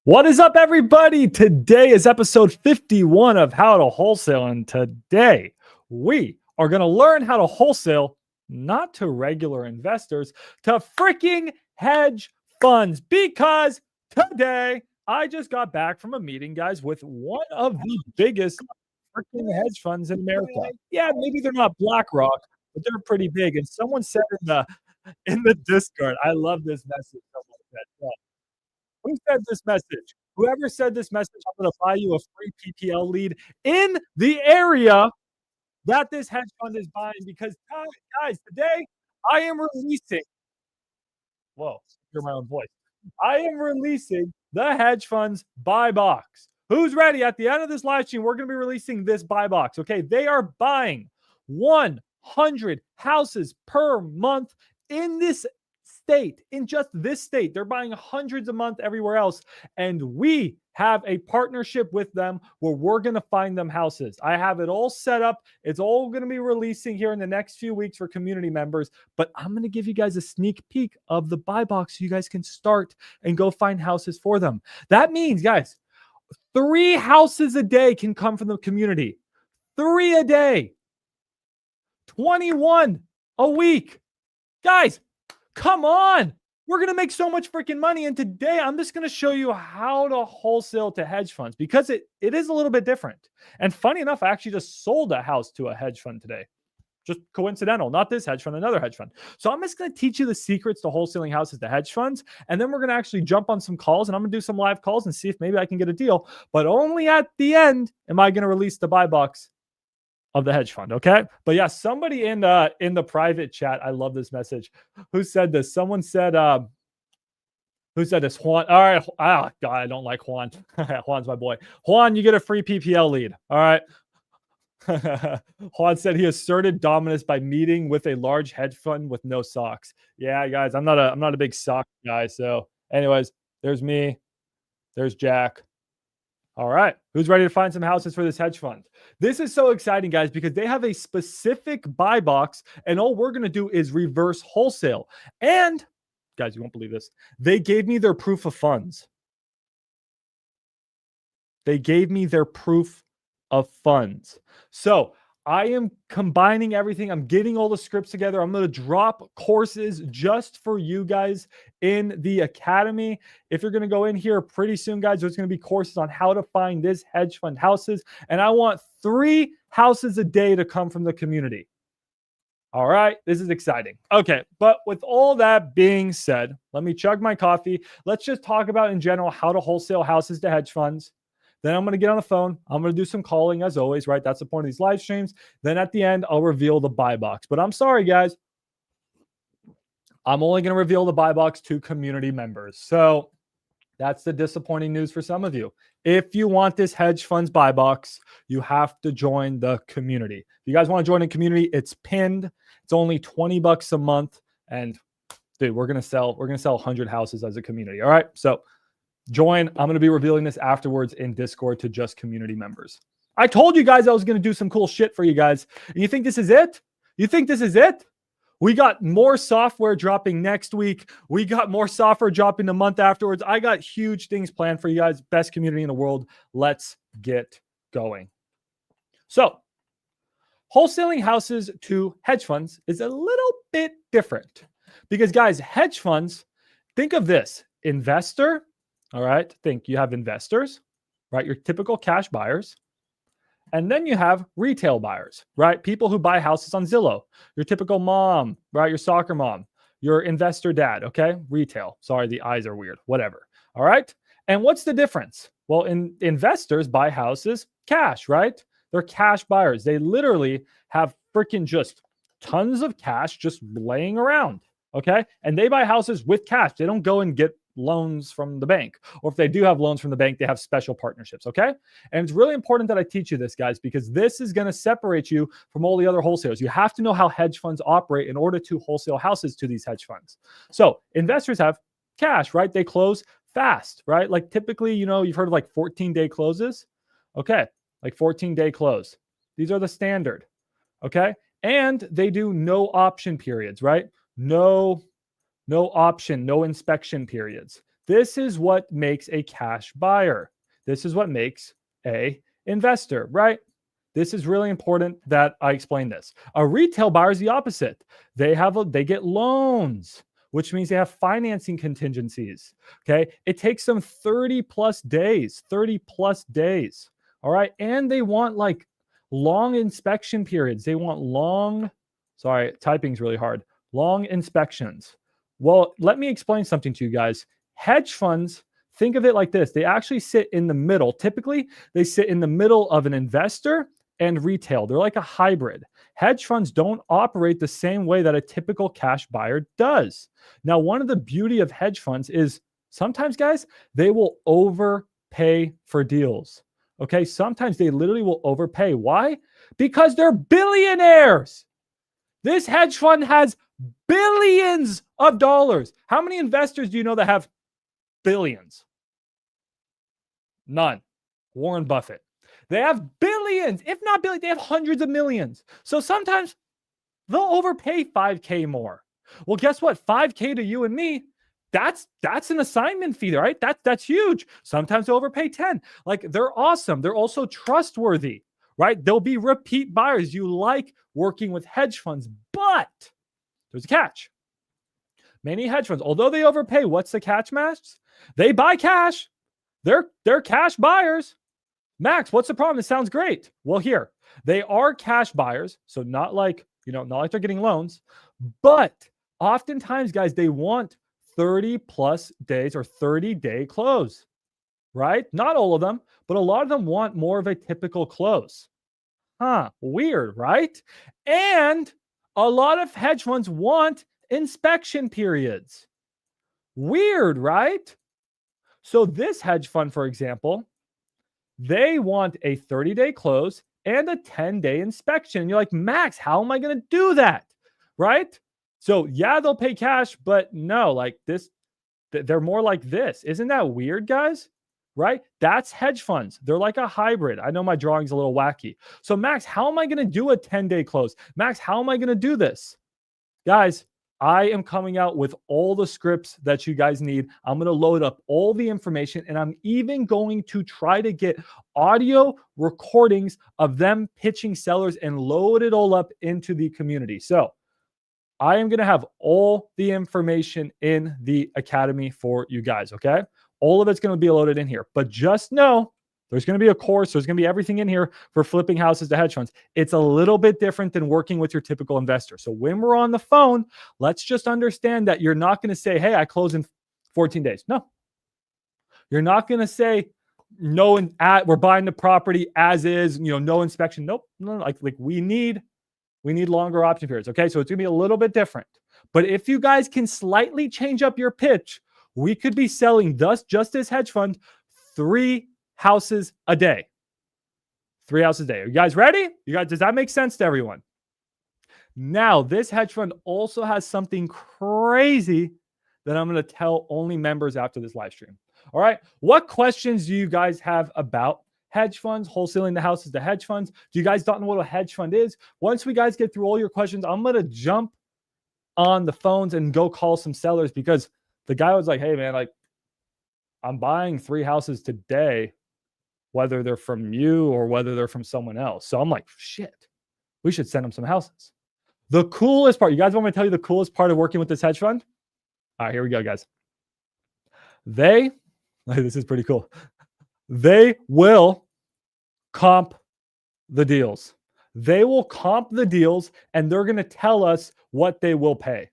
What is up, everybody? Today is episode 51 of How to Wholesale, and today we are going to learn how to wholesale not to regular investors, to freaking hedge funds, because today I just got back from a meeting, guys, with one of the biggest freaking hedge funds in America. Yeah, maybe they're not BlackRock, but they're pretty big. And someone said in the Discord, I love this message. Someone said, who said this message? Whoever said this message, I'm going to buy you a free PPL lead in the area that this hedge fund is buying, because, guys, today I am releasing, whoa, hear my own voice. I am releasing the hedge fund's buy box. Who's ready? At the end of this live stream, we're going to be releasing this buy box. Okay, they are buying 100 houses per month in this state, in just this state. They're buying hundreds a month everywhere else. And we have a partnership with them where we're going to find them houses. I have it all set up. It's all going to be releasing here in the next few weeks for community members. But I'm going to give you guys a sneak peek of the buy box so you guys can start and go find houses for them. That means, guys, 3 houses a day can come from the community. 3 a day. 21 a week. Guys, come on. We're going to make so much freaking money. And today I'm just going to show you how to wholesale to hedge funds, because it is a little bit different. And funny enough, I actually just sold a house to a hedge fund today. Just coincidental, not this hedge fund, another hedge fund. So I'm just going to teach you the secrets to wholesaling houses to hedge funds. And then we're going to actually jump on some calls, and I'm going to do some live calls and see if maybe I can get a deal. But only at the end am I going to release the buy box of the hedge fund. Okay. But yeah, somebody in the private chat, I love this message. Who said this? Someone said, who said this? Juan. All right. Ah, God, I don't like Juan. Juan's my boy. Juan, you get a free PPL lead. All right. Juan said he asserted dominance by meeting with a large hedge fund with no socks. Yeah, guys, I'm not a big sock guy. So anyways, there's me. There's Jack. All right. Who's ready to find some houses for this hedge fund? This is so exciting, guys, because they have a specific buy box, and all we're going to do is reverse wholesale. And guys, you won't believe this. They gave me their proof of funds. They gave me their proof of funds. So I am combining everything. I'm getting all the scripts together. I'm going to drop courses just for you guys in the academy. If you're going to go in here pretty soon, guys, there's going to be courses on how to find this hedge fund houses. And I want 3 houses a day to come from the community. All right, this is exciting. Okay, but with all that being said, let me chug my coffee. Let's just talk about in general how to wholesale houses to hedge funds. Then I'm going to get on the phone. I'm going to do some calling as always, right? That's the point of these live streams. Then at the end, I'll reveal the buy box. But I'm sorry, guys. I'm only going to reveal the buy box to community members. So that's the disappointing news for some of you. If you want this hedge funds buy box, you have to join the community. If you guys want to join the community, it's pinned. It's only $20 a month. And dude, we're going to sell 100 houses as a community. All right. So join. I'm going to be revealing this afterwards in Discord to just community members. I told you guys I was going to do some cool shit for you guys. And you think this is it? You think this is it? We got more software dropping next week. We got more software dropping the month afterwards. I got huge things planned for you guys. Best community in the world. Let's get going. So, wholesaling houses to hedge funds is a little bit different because, guys, hedge funds, think of this. Investor, all right? Think you have investors, right? Your typical cash buyers. And then you have retail buyers, right? People who buy houses on Zillow. Your typical mom, right? Your soccer mom, your investor dad, okay? Retail. Sorry, the eyes are weird. Whatever. All right? And what's the difference? Well, investors buy houses cash, right? They're cash buyers. They literally have freaking just tons of cash just laying around, okay? And they buy houses with cash. They don't go and get loans from the bank. Or if they do have loans from the bank, they have special partnerships, okay? And it's really important that I teach you this, guys, because this is going to separate you from all the other wholesalers. You have to know how hedge funds operate in order to wholesale houses to these hedge funds. So investors have cash, right? They close fast, right? Like typically, you've heard of like 14-day closes. Okay, like 14-day close. These are the standard, okay? And they do no option periods, right? No option, no inspection periods. This is what makes a cash buyer. This is what makes a investor, right? This is really important that I explain this. A retail buyer is the opposite. They get loans, which means they have financing contingencies. Okay. It takes them 30 plus days. All right. And they want like long inspection periods. They want typing's really hard. Long inspections. Well, let me explain something to you guys. Hedge funds, think of it like this. They actually sit in the middle. Typically, they sit in the middle of an investor and retail. They're like a hybrid. Hedge funds don't operate the same way that a typical cash buyer does. Now, one of the beauty of hedge funds is sometimes, guys, they will overpay for deals. Okay, sometimes they literally will overpay. Why? Because they're billionaires. This hedge fund has billions of dollars. How many investors do you know that have billions? None. Warren Buffett. They have billions, if not billions, they have hundreds of millions. So sometimes they'll overpay 5K more. Well, guess what? 5K to you and me, that's an assignment fee, right? That's huge. Sometimes they overpay 10. Like, they're awesome. They're also trustworthy, right? They'll be repeat buyers. You like working with hedge funds, but there's a catch. Many hedge funds, although they overpay, what's the catch, Max? They buy cash. They're cash buyers. Max, what's the problem? It sounds great. Well, here, they are cash buyers, so not like they're getting loans, but oftentimes, guys, they want 30 plus days or 30-day close, right? Not all of them, but a lot of them want more of a typical close. Weird, right? And a lot of hedge funds want inspection periods. Weird, right? So this hedge fund, for example, they want a 30-day close and a 10-day inspection. And you're like, Max, how am I going to do that? Right? So yeah, they'll pay cash, but no, like this, they're more like this. Isn't that weird, guys? Right? That's hedge funds. They're like a hybrid. I know my drawing's a little wacky. So Max, how am I going to do a 10-day close? Max, how am I going to do this? Guys, I am coming out with all the scripts that you guys need. I'm going to load up all the information, and I'm even going to try to get audio recordings of them pitching sellers and load it all up into the community. So I am going to have all the information in the academy for you guys, okay? All of it's going to be loaded in here. But just know there's going to be a course. There's going to be everything in here for flipping houses to hedge funds. It's a little bit different than working with your typical investor. So when we're on the phone, let's just understand that you're not going to say, hey, I close in 14 days. No. You're not going to say, no, we're buying the property as is, no inspection. Nope. No, like we need longer option periods. Okay. So it's going to be a little bit different. But if you guys can slightly change up your pitch, we could be selling just this hedge fund 3 houses a day. 3 houses a day. Are you guys ready? Does that make sense to everyone? Now, this hedge fund also has something crazy that I'm going to tell only members after this live stream. All right. What questions do you guys have about hedge funds, wholesaling the houses to hedge funds? Do you guys don't know what a hedge fund is? Once we guys get through all your questions, I'm going to jump on the phones and go call some sellers, because the guy was like, hey, man, like, I'm buying 3 houses today, whether they're from you or whether they're from someone else. So I'm like, shit, we should send them some houses. The coolest part, you guys want me to tell you the coolest part of working with this hedge fund? All right, here we go, guys. This is pretty cool. They will comp the deals. They will comp the deals, and they're going to tell us what they will pay.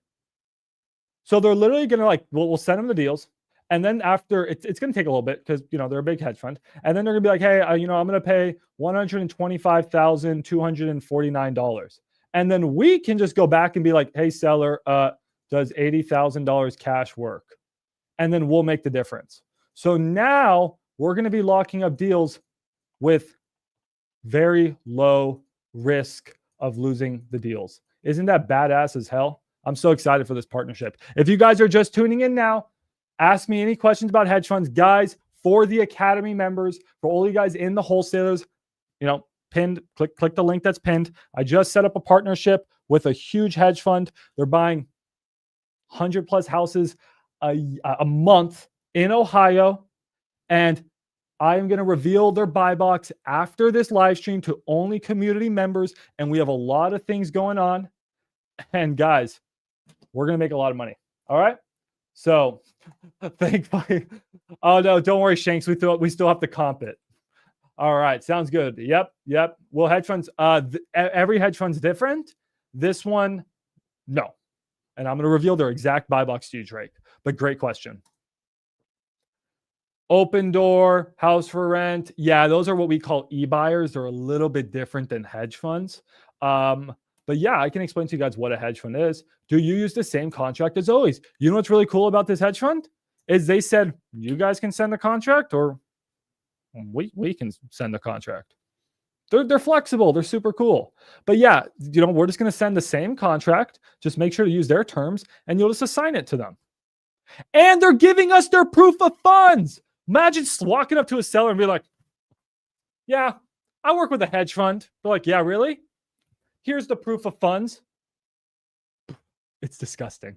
So they're literally going to we'll send them the deals. And then after, it's going to take a little bit because, they're a big hedge fund. And then they're going to be like, hey, I'm going to pay $125,249. And then we can just go back and be like, hey, seller, does $80,000 cash work? And then we'll make the difference. So now we're going to be locking up deals with very low risk of losing the deals. Isn't that badass as hell? I'm so excited for this partnership. If you guys are just tuning in now, ask me any questions about hedge funds. Guys, for the Academy members, for all you guys in the wholesalers, pinned, click the link that's pinned. I just set up a partnership with a huge hedge fund. They're buying 100 plus houses a month in Ohio, and I am going to reveal their buy box after this live stream to only community members. And we have a lot of things going on. And guys, we're going to make a lot of money. All right. So thankfully, oh no, don't worry, Shanks. We still have to comp it. All right. Sounds good. Yep. Well, hedge funds, every hedge fund's different. This one, no. And I'm going to reveal their exact buy box to you, Drake. But great question. Open door, house for rent. Yeah, those are what we call e-buyers. They're a little bit different than hedge funds. But yeah, I can explain to you guys what a hedge fund is. Do you use the same contract as always? You know what's really cool about this hedge fund? Is they said, you guys can send the contract or we can send the contract. They're flexible. They're super cool. But yeah, we're just going to send the same contract. Just make sure to use their terms and you'll just assign it to them. And they're giving us their proof of funds. Imagine walking up to a seller and be like, yeah, I work with a hedge fund. They're like, yeah, really? Here's the proof of funds. It's disgusting.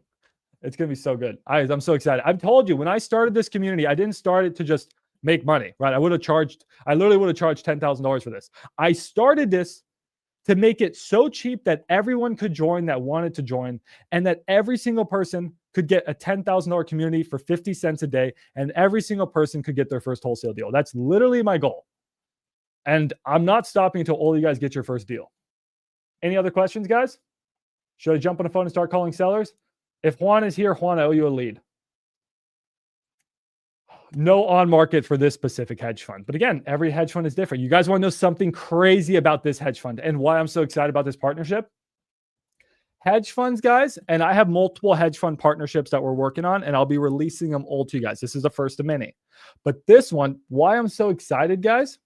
It's going to be so good. I'm so excited. I've told you, when I started this community, I didn't start it to just make money, right? I literally would have charged $10,000 for this. I started this to make it so cheap that everyone could join that wanted to join, and that every single person could get a $10,000 community for 50 cents a day, and every single person could get their first wholesale deal. That's literally my goal. And I'm not stopping until all you guys get your first deal. Any other questions, guys? Should I jump on the phone and start calling sellers? If Juan is here, Juan, I owe you a lead. No on market for this specific hedge fund. But again, every hedge fund is different. You guys want to know something crazy about this hedge fund and why I'm so excited about this partnership? Hedge funds, guys, and I have multiple hedge fund partnerships that we're working on, and I'll be releasing them all to you guys. This is the first of many. But this one, why I'm so excited, guys,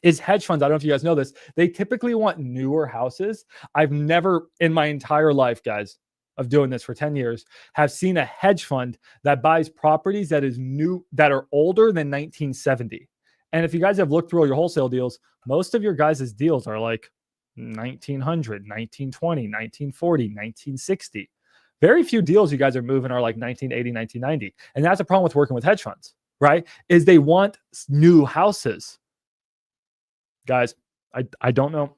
is hedge funds. I don't know if you guys know this. They typically want newer houses. I've never in my entire life, guys, of doing this for 10 years, have seen a hedge fund that buys properties that are older than 1970. And if you guys have looked through all your wholesale deals, most of your guys' deals are like 1900, 1920, 1940, 1960. Very few deals you guys are moving are like 1980, 1990. And that's a problem with working with hedge funds, right? Is they want new houses. Guys, I don't know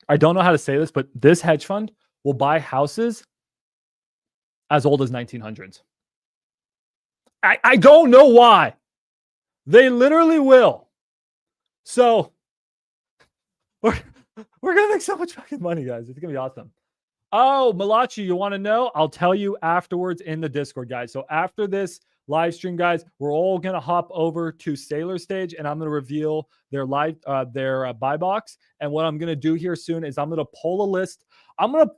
how to say this, but this hedge fund will buy houses as old as 1900s. I don't know why. They literally will. So we're going to make so much fucking money, guys. It's going to be awesome. Oh, Malachi, you want to know? I'll tell you afterwards in the Discord, guys. So after this live stream, guys, we're all going to hop over to Sailor Stage, and I'm going to reveal their buy box. And what I'm going to do here soon is I'm going to pull a list. I'm going to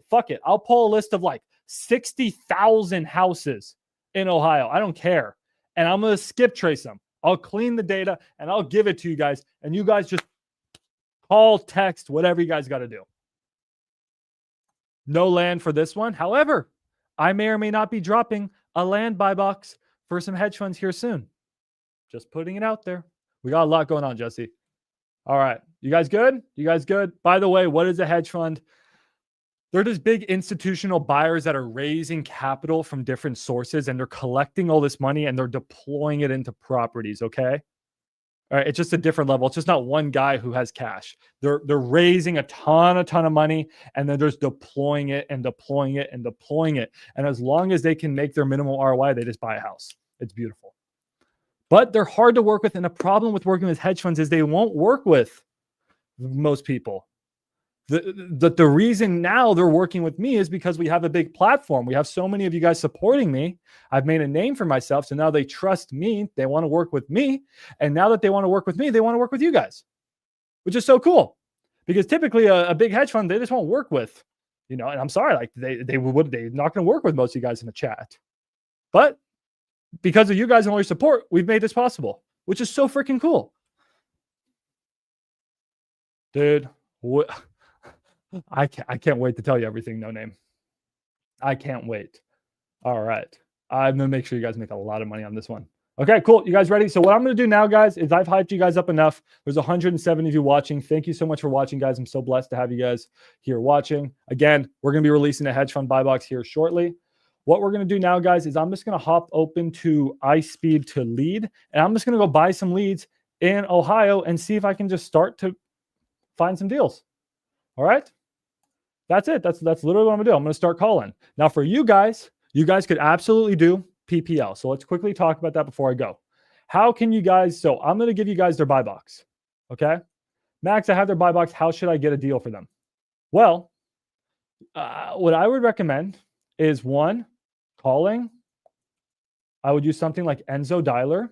fuck it. I'll pull a list of like 60,000 houses in Ohio. I don't care. And I'm going to skip trace them. I'll clean the data and I'll give it to you guys. And you guys just call, text, whatever you guys got to do. No land for this one. However, I may or may not be dropping a land buy box for some hedge funds here soon. Just putting it out there. We got a lot going on, Jesse. All right. You guys good? You guys good? By the way, what is a hedge fund? They're just big institutional buyers that are raising capital from different sources, and they're collecting all this money and they're deploying it into properties, okay? All right, it's just a different level. It's just not one guy who has cash. They're raising a ton of money, and then they're just deploying it and deploying it and deploying it. And as long as they can make their minimum ROI, they just buy a house. It's beautiful. But they're hard to work with, and the problem with working with hedge funds is they won't work with most people. The reason now they're working with me is because we have a big platform. We have so many of you guys supporting me. I've made a name for myself. So now they trust me. They want to work with me. And now that they want to work with me, they want to work with you guys, which is so cool. Because typically a big hedge fund, they just won't work with, and I'm sorry, like they're not going to work with most of you guys in the chat. But because of you guys and all your support, we've made this possible, which is so freaking cool. Dude, I can't wait to tell you everything, No Name. I can't wait. All right. I'm going to make sure you guys make a lot of money on this one. Okay, cool. You guys ready? So what I'm going to do now, guys, is I've hyped you guys up enough. There's 170 of you watching. Thank you so much for watching, guys. I'm so blessed to have you guys here watching. Again, we're going to be releasing a hedge fund buy box here shortly. what we're going to do now, guys, is I'm just going to hop open to iSpeed to lead, and I'm just going to go buy some leads in Ohio and see if I can just start to find some deals. All right. That's it. That's literally what I'm going to do. I'm going to start calling. Now for you guys could absolutely do PPL. So let's quickly talk about that before I go. How can you guys, so I'm going to give you guys their buy box. Okay. Max, I have their buy box. How should I get a deal for them? Well, what I would recommend is one, calling. I would use something like Enzo Dialer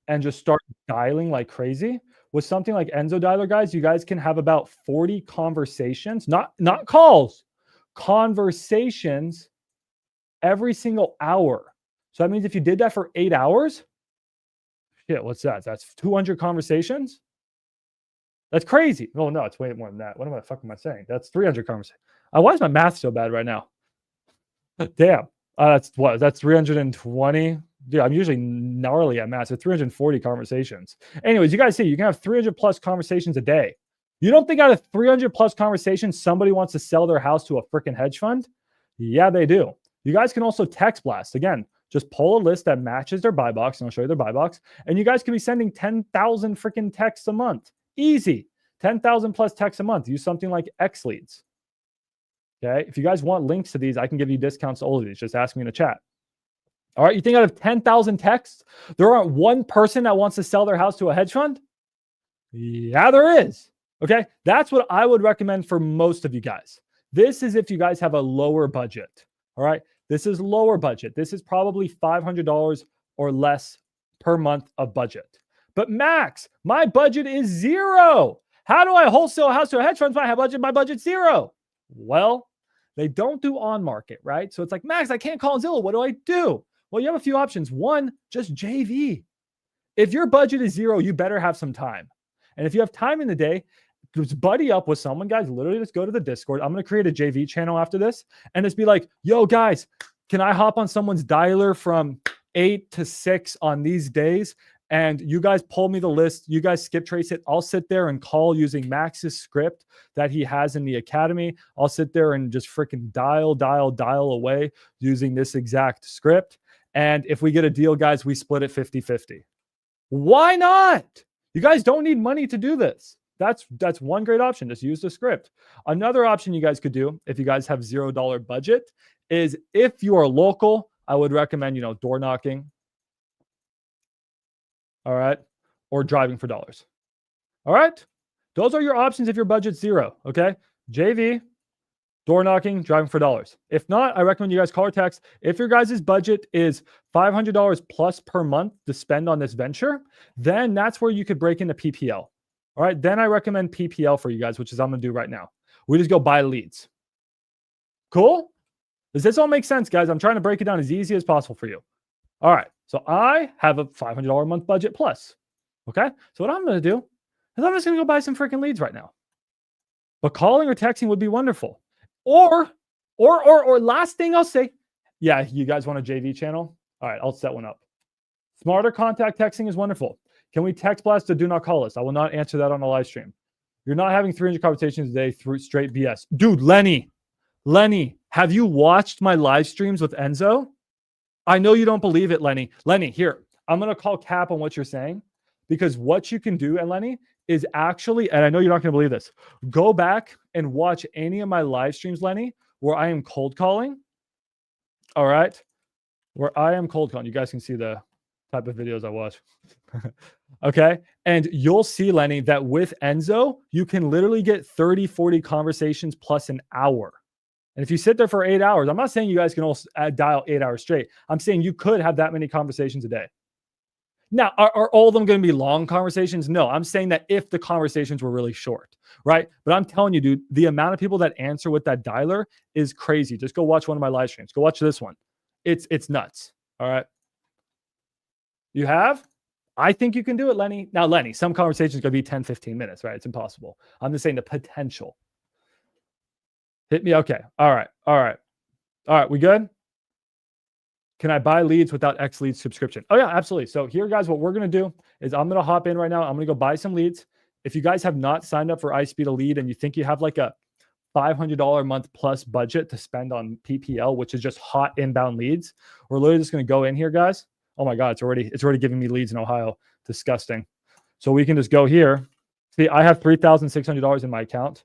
and just start dialing like crazy. With something like Enzo Dialer, guys, you guys can have about 40 conversations, not calls, conversations every single hour. So that means if you did that for 8 hours, shit, what's that? That's 200 conversations. That's crazy. Oh no, it's way more than that. What the fuck am I saying? That's 300 conversations. Why is my math so bad right now? Damn. That's what? That's 320. Dude, I'm usually gnarly at math. So 340 conversations. Anyways, you guys see, you can have 300 plus conversations a day. You don't think out of 300 plus conversations, somebody wants to sell their house to a freaking hedge fund? Yeah, they do. You guys can also text blast. Again, just pull a list that matches their buy box, and I'll show you their buy box. And you guys can be sending 10,000 freaking texts a month. Easy. 10,000 plus texts a month. Use something like X Leads. Okay. If you guys want links to these, I can give you discounts to all of these. Just ask me in the chat. All right. You think out of 10,000 texts, there aren't one person that wants to sell their house to a hedge fund? Yeah, there is. Okay. That's what I would recommend for most of you guys. This is if you guys have a lower budget. All right. This is lower budget. This is probably $500 or less per month of budget. But Max, my budget is zero. How do I wholesale a house to a hedge fund? My budget's zero. Well, they don't do on market, right? So it's like, Max, I can't call Zillow. What do I do? Well, you have a few options. One, just JV. If your budget is zero, you better have some time. And if you have time in the day, just buddy up with someone, guys. Literally just go to the Discord. I'm going to create a JV channel after this and just be like, yo, guys, can I hop on someone's dialer from 8 to 6 on these days? And you guys pull me the list. You guys skip trace it. I'll sit there and call using Max's script that he has in the academy. I'll sit there and just freaking dial away using this exact script. And if we get a deal, guys, we split it 50-50. Why not? You guys don't need money to do this. That's one great option. Just use the script. Another option you guys could do if you guys have $0 budget is if you are local, I would recommend, door knocking. All right. Or driving for dollars. All right. Those are your options if your budget's zero. Okay. JV, door knocking, driving for dollars. If not, I recommend you guys call or text. If your guys' budget is $500 plus per month to spend on this venture, then that's where you could break into PPL. All right. Then I recommend PPL for you guys, which is I'm going to do right now. We just go buy leads. Cool. Does this all make sense, guys? I'm trying to break it down as easy as possible for you. All right. So I have a $500 a month budget plus. Okay. So what I'm going to do is I'm just going to go buy some freaking leads right now. But calling or texting would be wonderful. Or last thing I'll say, yeah, you guys want a JV channel? All right. I'll set one up. Smarter contact texting is wonderful. Can we text blast to do not call us? I will not answer that on a live stream. You're not having 300 conversations a day through straight BS. Dude, Lenny, have you watched my live streams with Enzo? I know you don't believe it, Lenny. Lenny, here, I'm going to call cap on what you're saying because what you can do, and Lenny, is actually, and I know you're not going to believe this, go back and watch any of my live streams, Lenny, where I am cold calling. All right. Where I am cold calling. You guys can see the type of videos I watch. Okay. And you'll see, Lenny, that with Enzo, you can literally get 30, 40 conversations plus an hour. And if you sit there for 8 hours, I'm not saying you guys can all dial 8 hours straight. I'm saying you could have that many conversations a day. Now, are all of them going to be long conversations? No, I'm saying that if the conversations were really short, right? But I'm telling you, dude, the amount of people that answer with that dialer is crazy. Just go watch one of my live streams. Go watch this one. It's nuts. All right. You have? I think you can do it, Lenny. Now, Lenny, some conversations are going to be 10, 15 minutes, right? It's impossible. I'm just saying the potential. Hit me. Okay. All right. We good? Can I buy leads without X leads subscription? Oh yeah, absolutely. So here, guys, what we're going to do is I'm going to hop in right now. I'm going to go buy some leads. If you guys have not signed up for iSpeed a lead and you think you have like a $500 a month plus budget to spend on PPL, which is just hot inbound leads. We're literally just going to go in here, guys. Oh my God, it's already giving me leads in Ohio. Disgusting. So we can just go here. See, I have $3,600 in my account.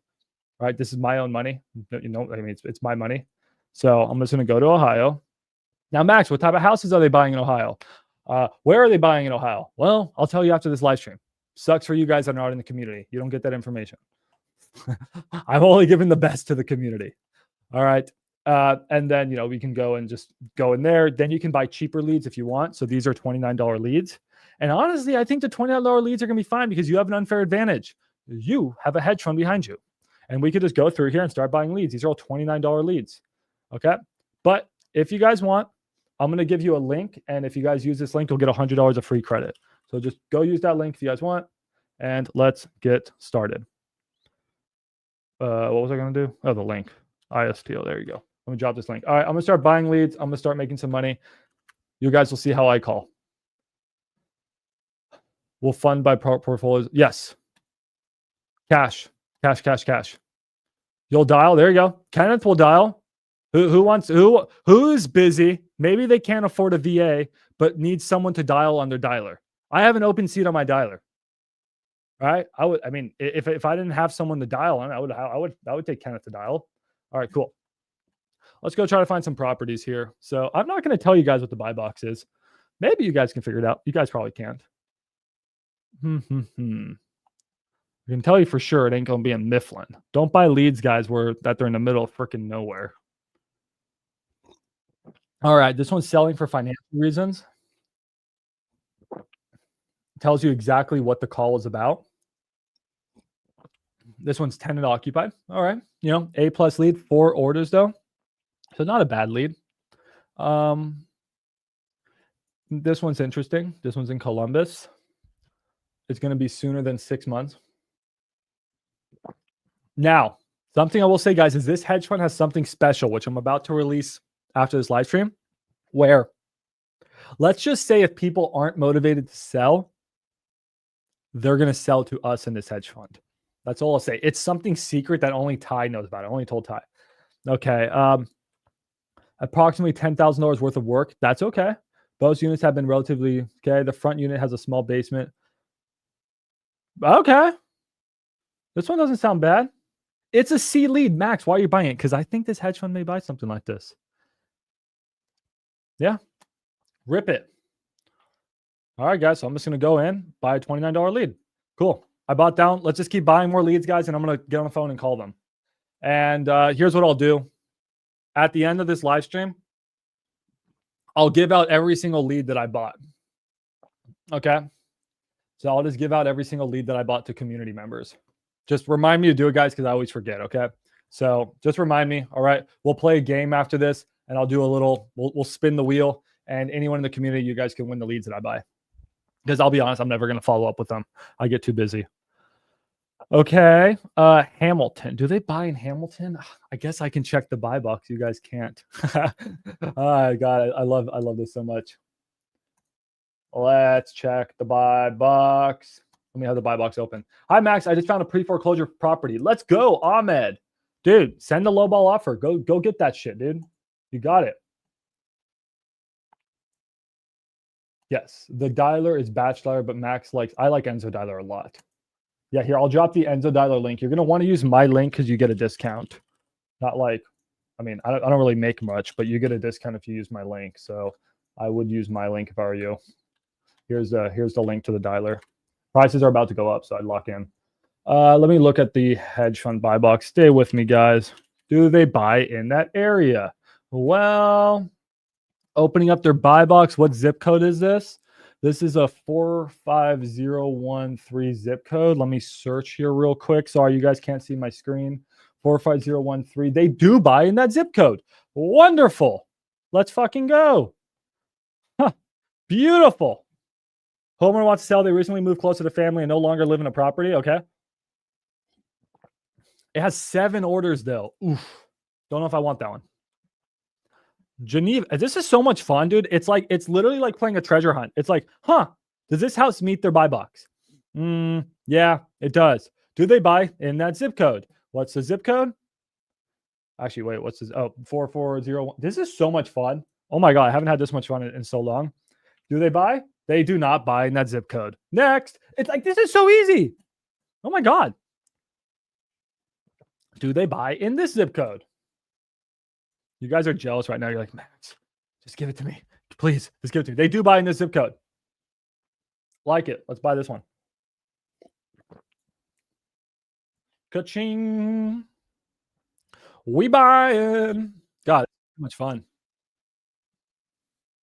Right, this is my own money. You know, I mean, it's my money. So I'm just going to go to Ohio. Now, Max, what type of houses are they buying in Ohio? Where are they buying in Ohio? Well, I'll tell you after this live stream. Sucks for you guys that are not in the community. You don't get that information. I'm only giving the best to the community. All right. And then, you know, we can go and just go in there. Then you can buy cheaper leads if you want. So these are $29 leads. And honestly, I think the $29 leads are going to be fine because you have an unfair advantage. You have a hedge fund behind you. And we could just go through here and start buying leads. These are all $29 leads. Okay. But if you guys want, I'm going to give you a link. And if you guys use this link, you'll get $100 of free credit. So just go use that link if you guys want. And let's get started. What was I going to do? Oh, the link. ISTO. There you go. Let me drop this link. All right. I'm going to start buying leads. I'm going to start making some money. You guys will see how I call. We'll fund by portfolios. Yes. Cash. Cash, cash, cash. You'll dial. There you go. Kenneth will dial. Who's busy? Maybe they can't afford a VA, but needs someone to dial on their dialer. I have an open seat on my dialer. Right? I mean, if I didn't have someone to dial on, I would take Kenneth to dial. All right, cool. Let's go try to find some properties here. So I'm not going to tell you guys what the buy box is. Maybe you guys can figure it out. You guys probably can't. I can tell you for sure it ain't going to be in Mifflin. Don't buy leads, guys, that they're in the middle of freaking nowhere. All right, this one's selling for financial reasons. Tells you exactly what the call is about. This one's tenant occupied. All right, you know, A+ lead, 4 orders though, so not a bad lead. This one's interesting. This one's in Columbus. It's going to be sooner than 6 months. Now, something I will say, guys, is this hedge fund has something special, which I'm about to release after this live stream, where let's just say if people aren't motivated to sell, they're going to sell to us in this hedge fund. That's all I'll say. It's something secret that only Ty knows about. I only told Ty. Okay. Approximately $10,000 worth of work. That's okay. Both units have been relatively okay. The front unit has a small basement. Okay. This one doesn't sound bad. It's a C lead, Max. Why are you buying it? Because I think this hedge fund may buy something like this. Yeah. Rip it. All right, guys. So I'm just going to go in, buy a $29 lead. Cool. I bought down. Let's just keep buying more leads, guys, and I'm going to get on the phone and call them. And here's what I'll do. At the end of this live stream, I'll give out every single lead that I bought. Okay. So I'll just give out every single lead that I bought to community members. Just remind me to do it, guys, because I always forget. Okay. So just remind me. All right. We'll play a game after this, and I'll do a little, we'll spin the wheel, and anyone in the community, you guys can win the leads that I buy. Because I'll be honest, I'm never going to follow up with them. I get too busy. Okay. Hamilton. Do they buy in Hamilton? I guess I can check the buy box. You guys can't. Oh, God, I love this so much. Let's check the buy box. Let me have the buy box open. Hi, Max. I just found a pre-foreclosure property. Let's go, Ahmed. Dude, send a low ball offer. Go get that shit, dude. You got it. Yes, the dialer is batch dialer, but Max likes, I like Enzo dialer a lot. Yeah, here, I'll drop the Enzo dialer link. You're going to want to use my link because you get a discount. Not like, I mean, I don't really make much, but you get a discount if you use my link. So I would use my link if I were you. Here's the link to the dialer. Prices are about to go up, so I'd lock in. Let me look at the hedge fund buy box. Stay with me, guys. Do they buy in that area? Well, opening up their buy box. What zip code is this? This is a 45013 zip code. Let me search here real quick. Sorry, you guys can't see my screen. 45013. They do buy in that zip code. Wonderful. Let's fucking go. Huh. Beautiful. Homeowner wants to sell. They recently moved closer to family and no longer live in a property. Okay. It has 7 orders though. Oof. Don't know if I want that one. Geneva. This is so much fun, dude. It's literally like playing a treasure hunt. It's like, huh, does this house meet their buy box? Yeah, it does. Do they buy in that zip code? What's the zip code? Actually, wait, what's this? Oh, 4401. This is so much fun. Oh my God, I haven't had this much fun in so long. Do they buy? They do not buy in that zip code. Next. It's like, this is so easy. Oh my God. Do they buy in this zip code? You guys are jealous right now. You're like, Max, just give it to me. Please, just give it to me. They do buy in this zip code. Like it. Let's buy this one. Ka-ching. We buy it. God, so much fun.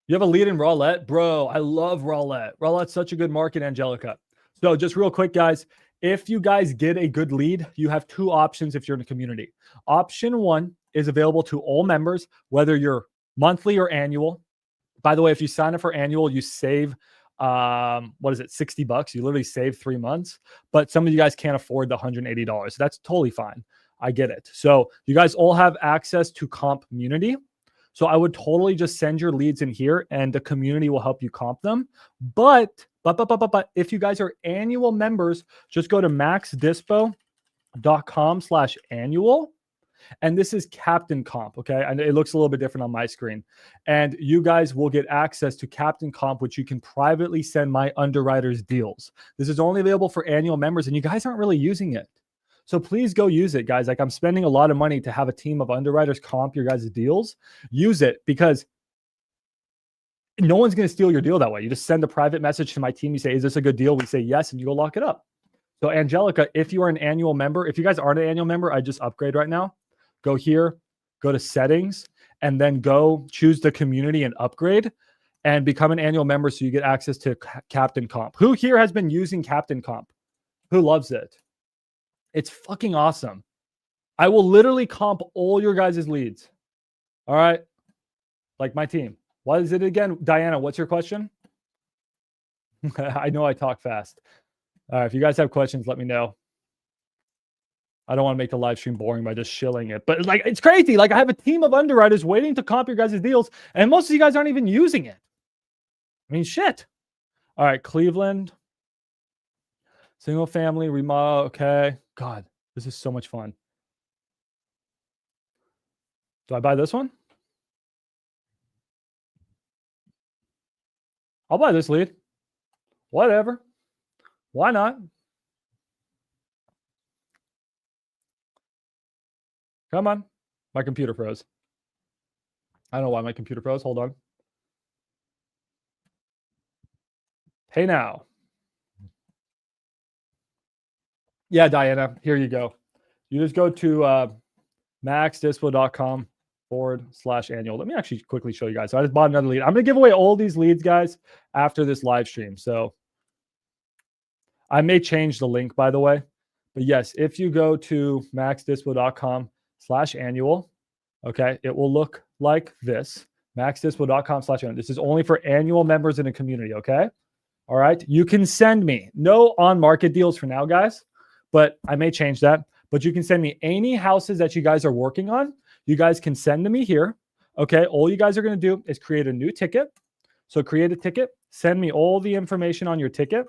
You have a lead in roulette? Bro, I love roulette. Roulette's such a good market, Angelica. So just real quick, guys, if you guys get a good lead, you have two options if you're in a community. Option one is available to all members, whether you're monthly or annual. By the way, if you sign up for annual, you save, what is it, $60? You literally save 3 months. But some of you guys can't afford the $180. That's totally fine. I get it. So you guys all have access to Comp Community. So I would totally just send your leads in here and the community will help you comp them. But if you guys are annual members, just go to maxdispo.com/annual. And this is Captain Comp, okay? And it looks a little bit different on my screen. And you guys will get access to Captain Comp, which you can privately send my underwriters deals. This is only available for annual members and you guys aren't really using it. So please go use it, guys. Like, I'm spending a lot of money to have a team of underwriters comp your guys' deals. Use it because no one's going to steal your deal that way. You just send a private message to my team. You say, is this a good deal? We say yes, and you go lock it up. So Angelica, if you are an annual member, if you guys aren't an annual member, I just upgrade right now. Go here, go to settings, and then go choose the community and upgrade and become an annual member so you get access to Captain Comp. Who here has been using Captain Comp? Who loves it? It's fucking awesome. I will literally comp all your guys' leads. All right. Like my team. What is it again? Diana, what's your question? I know I talk fast. All right. If you guys have questions, let me know. I don't want to make the live stream boring by just shilling it, but like, it's crazy. Like, I have a team of underwriters waiting to comp your guys' deals, and most of you guys aren't even using it. I mean, shit. All right. Cleveland. Single family remodel. Okay. God, this is so much fun. Do I buy this one? I'll buy this lead. Whatever. Why not? Come on. My computer froze. I don't know why my computer froze. Hold on. Hey now. Yeah, Diana, here you go. You just go to maxdispo.com/annual. Let me actually quickly show you guys. So I just bought another lead. I'm going to give away all these leads, guys, after this live stream. So I may change the link, by the way. But yes, if you go to maxdispo.com/annual, okay, it will look like this. maxdispo.com/annual. This is only for annual members in a community, okay? All right. You can send me no on-market deals for now, guys, but I may change that. But you can send me any houses that you guys are working on. You guys can send to me here. Okay. All you guys are going to do is create a new ticket. So create a ticket, send me all the information on your ticket,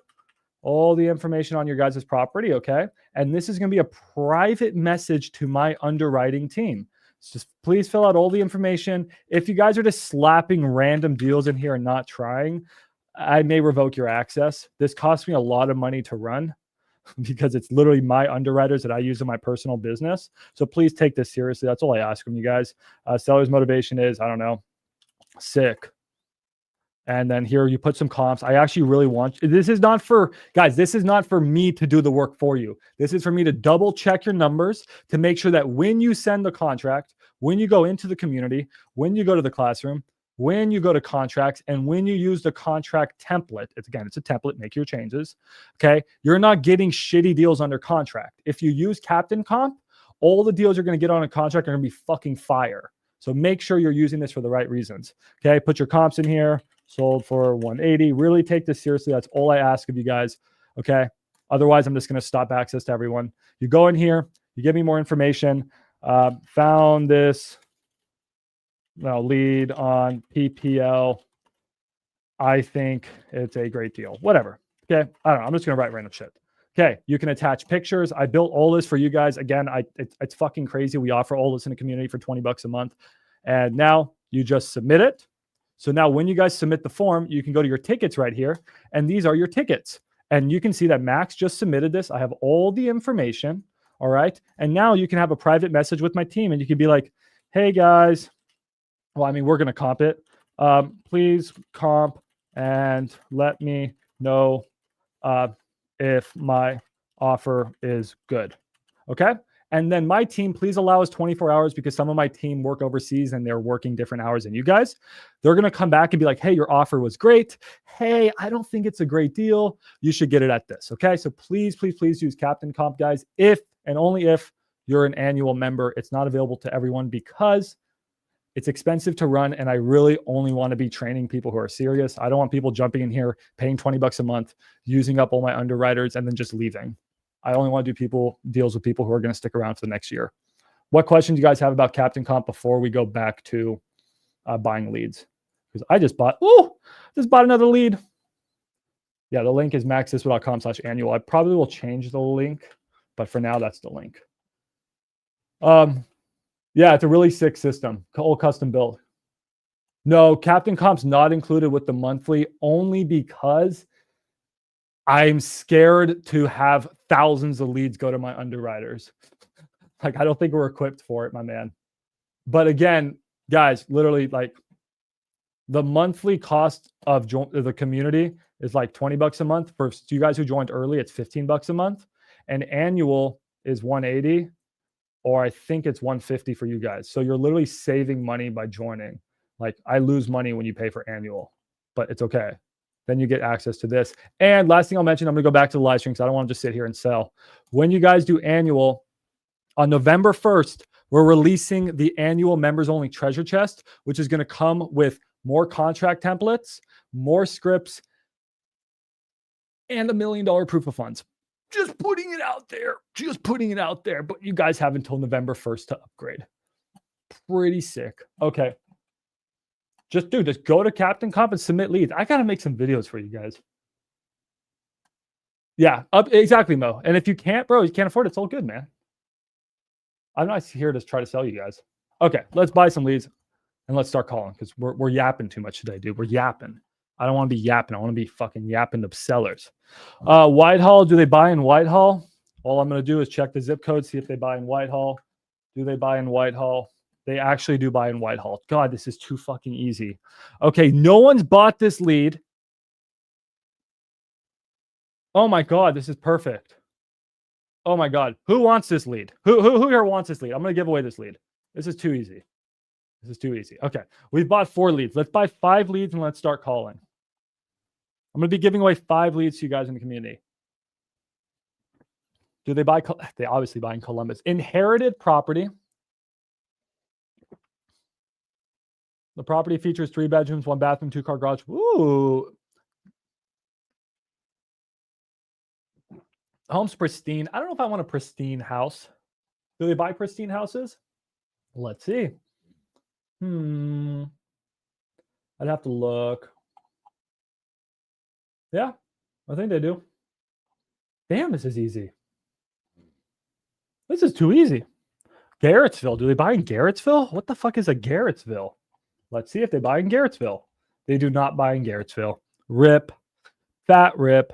all the information on your guys' property. Okay. And this is going to be a private message to my underwriting team. So just please fill out all the information. If you guys are just slapping random deals in here and not trying, I may revoke your access. This costs me a lot of money to run because it's literally my underwriters that I use in my personal business. So please take this seriously. That's all I ask from you guys. Seller's motivation is, I don't know, sick. And then here you put some comps. I actually really want, this is not for, guys, this is not for me to do the work for you. This is for me to double check your numbers to make sure that when you send the contract, when you go into the community, when you go to the classroom, when you go to contracts, and when you use the contract template, it's a template, make your changes. Okay. You're not getting shitty deals under contract. If you use Captain Comp, all the deals you're going to get on a contract are going to be fucking fire. So make sure you're using this for the right reasons. Okay. Put your comps in here. Sold for 180. Really take this seriously. That's all I ask of you guys. Okay. Otherwise, I'm just going to stop access to everyone. You go in here, you give me more information. Found this lead on PPL. I think it's a great deal. Whatever. Okay. I don't know. I'm just going to write random shit. Okay, you can attach pictures. I built all this for you guys. Again, it's fucking crazy. We offer all this in the community for 20 bucks a month. And now you just submit it. So now when you guys submit the form, you can go to your tickets right here. And these are your tickets. And you can see that Max just submitted this. I have all the information. All right. And now you can have a private message with my team and you can be like, hey guys, well, I mean, we're going to comp it. Please comp and let me know if my offer is good. Okay. And then my team, please allow us 24 hours because some of my team work overseas and they're working different hours than you guys. They're going to come back and be like, hey, your offer was great. Hey, I don't think it's a great deal. You should get it at this. Okay. So please, please, please use Captain Comp, guys. If and only if you're an annual member. It's not available to everyone because it's expensive to run. And I really only want to be training people who are serious. I don't want people jumping in here, paying 20 bucks a month, using up all my underwriters and then just leaving. I only want to do deals with people who are going to stick around for the next year. What questions do you guys have about Captain Comp before we go back to buying leads? Because I just bought another lead. Yeah, the link is maxdispo.com/annual. I probably will change the link, but for now, that's the link. Yeah, it's a really sick system, all custom built. No, Captain Comp's not included with the monthly only because I'm scared to have thousands of leads go to my underwriters. Like, I don't think we're equipped for it, my man. But again, guys, literally, like, the monthly cost of the community is like 20 bucks a month. For you guys who joined early, it's 15 bucks a month. And annual is 180, or I think it's 150 for you guys. So you're literally saving money by joining. Like, I lose money when you pay for annual, but it's okay. Then you get access to this. And last thing I'll mention, I'm going to go back to the live stream because I don't want to just sit here and sell. When you guys do annual, on November 1st, we're releasing the annual members only treasure chest, which is going to come with more contract templates, more scripts, and $1 million proof of funds. Just putting it out there. Just putting it out there. But you guys have until November 1st to upgrade. Pretty sick. Okay. Just go to Captain Comp and submit leads. I got to make some videos for you guys. Yeah, exactly, Mo. And if you can't, bro, you can't afford it, it's all good, man. I'm not here to try to sell you guys. Okay, let's buy some leads and let's start calling because we're yapping too much today, dude. We're yapping. I don't want to be yapping. I want to be fucking yapping to sellers. Whitehall, do they buy in Whitehall? All I'm going to do is check the zip code, see if they buy in Whitehall. Do they buy in Whitehall? They actually do buy in Whitehall. God, this is too fucking easy. Okay, no one's bought this lead. Oh my God, this is perfect. Oh my God, who wants this lead? Who here wants this lead? I'm going to give away this lead. This is too easy. This is too easy. Okay, we've bought 4 leads. Let's buy 5 leads and let's start calling. I'm going to be giving away 5 leads to you guys in the community. Do they buy? They obviously buy in Columbus. Inherited property. The property features 3 bedrooms, 1 bathroom, 2-car garage. Ooh. Home's pristine. I don't know if I want a pristine house. Do they buy pristine houses? Let's see. I'd have to look. Yeah, I think they do. Damn, this is easy. This is too easy. Garrettsville. Do they buy in Garrettsville? What the fuck is a Garrettsville? Let's see if they buy in Garrettsville. They do not buy in Garrettsville. Rip. Fat rip.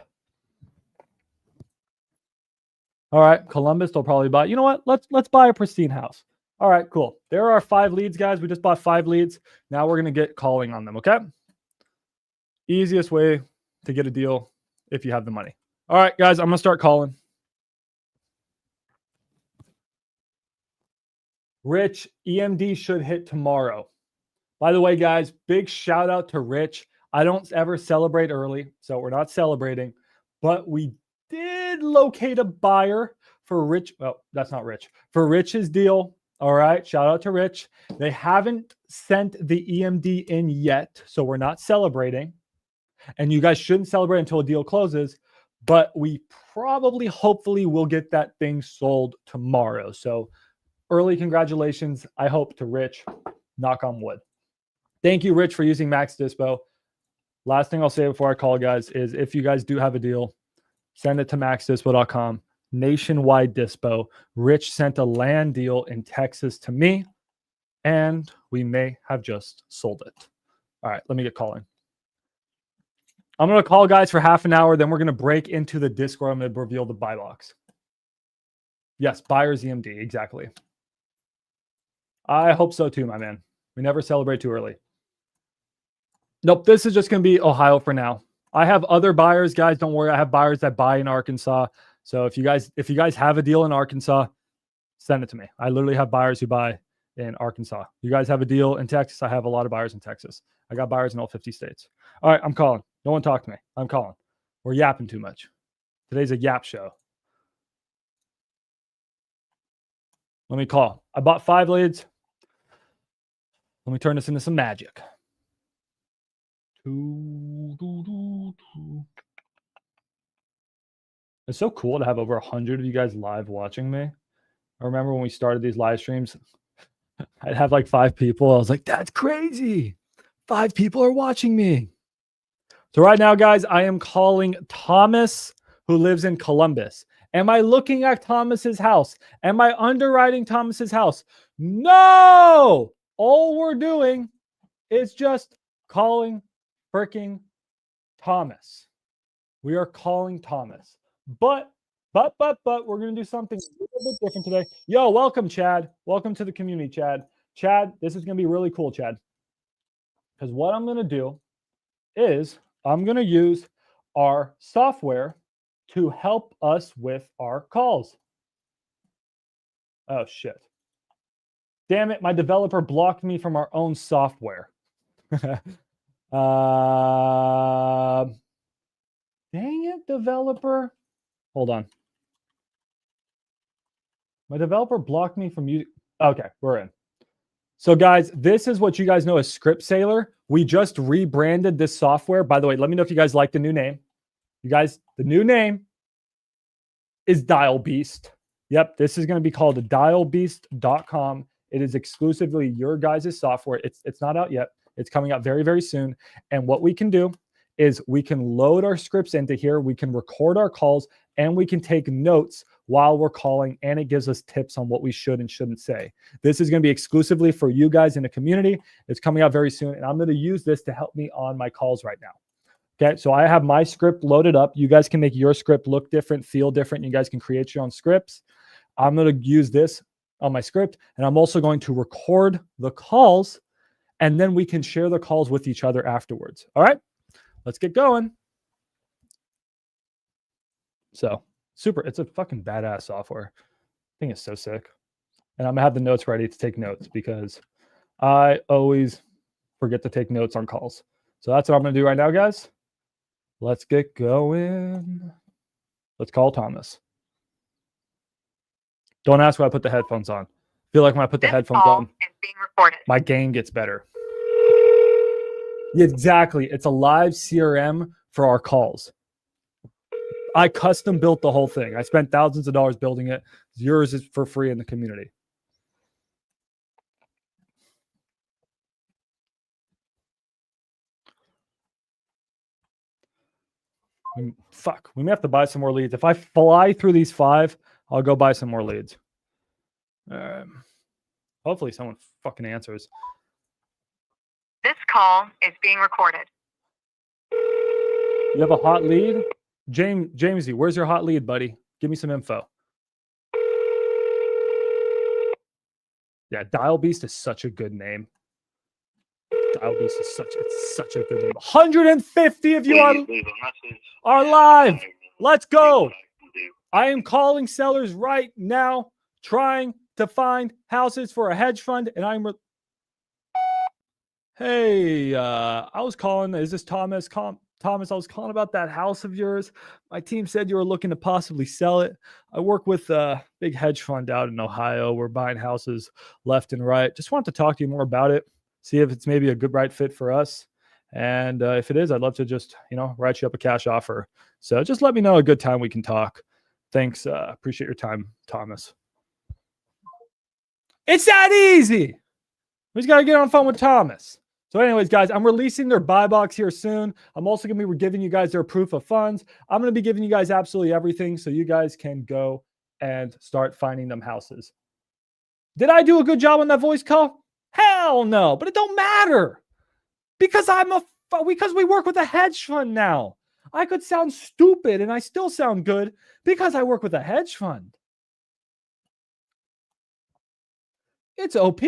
All right, Columbus, they'll probably buy. You know what? Let's buy a pristine house. All right, cool. There are 5 leads, guys. We just bought 5 leads. Now we're going to get calling on them, okay? Easiest way to get a deal if you have the money. All right, guys, I'm going to start calling. Rich, EMD should hit tomorrow. By the way, guys, big shout out to Rich. I don't ever celebrate early, so we're not celebrating, but we did locate a buyer for Rich. Well, that's not Rich. For Rich's deal. All right. Shout out to Rich. They haven't sent the EMD in yet, so we're not celebrating. And you guys shouldn't celebrate until a deal closes, but we probably, hopefully, will get that thing sold tomorrow. So early congratulations, I hope, to Rich. Knock on wood. Thank you, Rich, for using Max Dispo. Last thing I'll say before I call, guys, is if you guys do have a deal, Send it to maxdispo.com. Nationwide dispo. Rich sent a land deal in Texas to me, and we may have just sold it. All right, let me get calling. I'm going to call guys for half an hour. Then we're going to break into the Discord. I'm going to reveal the buy box. Yes, buyer's EMD. Exactly. I hope so too, my man. We never celebrate too early. Nope, this is just going to be Ohio for now. I have other buyers, guys. Don't worry. I have buyers that buy in Arkansas. So if you guys have a deal in Arkansas, send it to me. I literally have buyers who buy in Arkansas. You guys have a deal in Texas. I have a lot of buyers in Texas. I got buyers in all 50 states. All right, I'm calling. No one talk to me. I'm calling. We're yapping too much. Today's a yap show. Let me call. I bought 5 leads. Let me turn this into some magic. It's so cool to have over 100 of you guys live watching me. I remember when we started these live streams, I'd have like 5 people. I was like, that's crazy. 5 people are watching me. So right now, guys, I am calling Thomas, who lives in Columbus. Am I looking at Thomas's house? Am I underwriting Thomas's house? No! All we're doing is just calling freaking Thomas. We are calling Thomas. But we're going to do something a little bit different today. Yo, welcome, Chad. Welcome to the community, Chad. Chad, this is going to be really cool, Chad. Because what I'm going to do is I'm going to use our software to help us with our calls. Oh, shit. Damn it, my developer blocked me from our own software. Dang it, developer. Hold on. My developer blocked me from using. Okay, we're in. So guys, this is what you guys know as Script Sailor. We just rebranded this software. By the way, let me know if you guys like the new name. You guys, the new name is Dial Beast. Yep, this is going to be called dialbeast.com. It is exclusively your guys' software. It's not out yet. It's coming out very, very soon. And what we can do is we can load our scripts into here. We can record our calls and we can take notes while we're calling. And it gives us tips on what we should and shouldn't say. This is going to be exclusively for you guys in the community. It's coming out very soon. And I'm going to use this to help me on my calls right now. Okay, so I have my script loaded up. You guys can make your script look different, feel different. You guys can create your own scripts. I'm going to use this on my script, and I'm also going to record the calls, and then we can share the calls with each other afterwards. All right, let's get going. So super, it's a fucking badass software. I think it's so sick. And I'm going to have the notes ready to take notes because I always forget to take notes on calls. So that's what I'm going to do right now, guys. Let's get going. Let's call Thomas. Don't ask why I put the headphones on. I feel like when I put the headphones on, is being recorded. My game gets better. Yeah, exactly. It's a live CRM for our calls. I custom built the whole thing. I spent thousands of dollars building it. Yours is for free in the community. Fuck, we may have to buy some more leads. If I fly through these 5, I'll go buy some more leads. Hopefully someone fucking answers. This call is being recorded. You have a hot lead? Jamesy, where's your hot lead, buddy? Give me some info. Yeah, Dial Beast is such a good name. Dial Beast is such a good name. 150 of you are live. Let's go. I am calling sellers right now, trying to find houses for a hedge fund, and I'm. Hey, I was calling. Is this Thomas? Thomas, I was calling about that house of yours. My team said you were looking to possibly sell it. I work with a big hedge fund out in Ohio. We're buying houses left and right. Just want to talk to you more about it. See if it's maybe a good right fit for us. And if it is, I'd love to just, write you up a cash offer. So just let me know a good time we can talk. Thanks. Appreciate your time, Thomas. It's that easy. We just got to get on the phone with Thomas. So anyways, guys, I'm releasing their buy box here soon. I'm also going to be giving you guys their proof of funds. I'm going to be giving you guys absolutely everything so you guys can go and start finding them houses. Did I do a good job on that voice call? Hell no, but it don't matter because because we work with a hedge fund now. I could sound stupid and I still sound good because I work with a hedge fund. It's OP.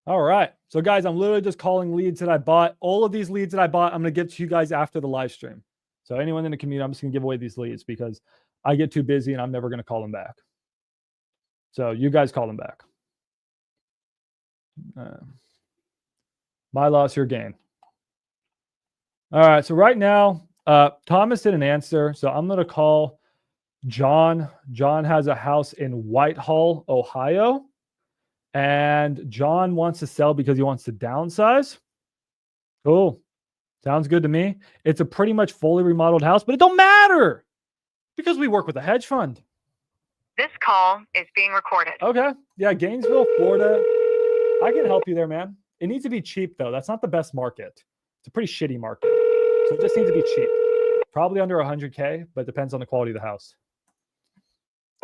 All right. So guys, I'm literally just calling leads that I bought. All of these leads that I bought, I'm going to give to you guys after the live stream. So anyone in the community, I'm just going to give away these leads because I get too busy and I'm never going to call them back. So you guys call them back. My loss, your gain. All right. So right now, Thomas didn't answer. So I'm going to call John. John has a house in Whitehall, Ohio. And John wants to sell because he wants to downsize. Cool. Sounds good to me. It's a pretty much fully remodeled house, but it don't matter because we work with a hedge fund. This call is being recorded. Okay. Yeah, Gainesville, Florida. I can help you there, man. It needs to be cheap, though. That's not the best market. It's a pretty shitty market. So it just needs to be cheap. Probably under 100K, but it depends on the quality of the house.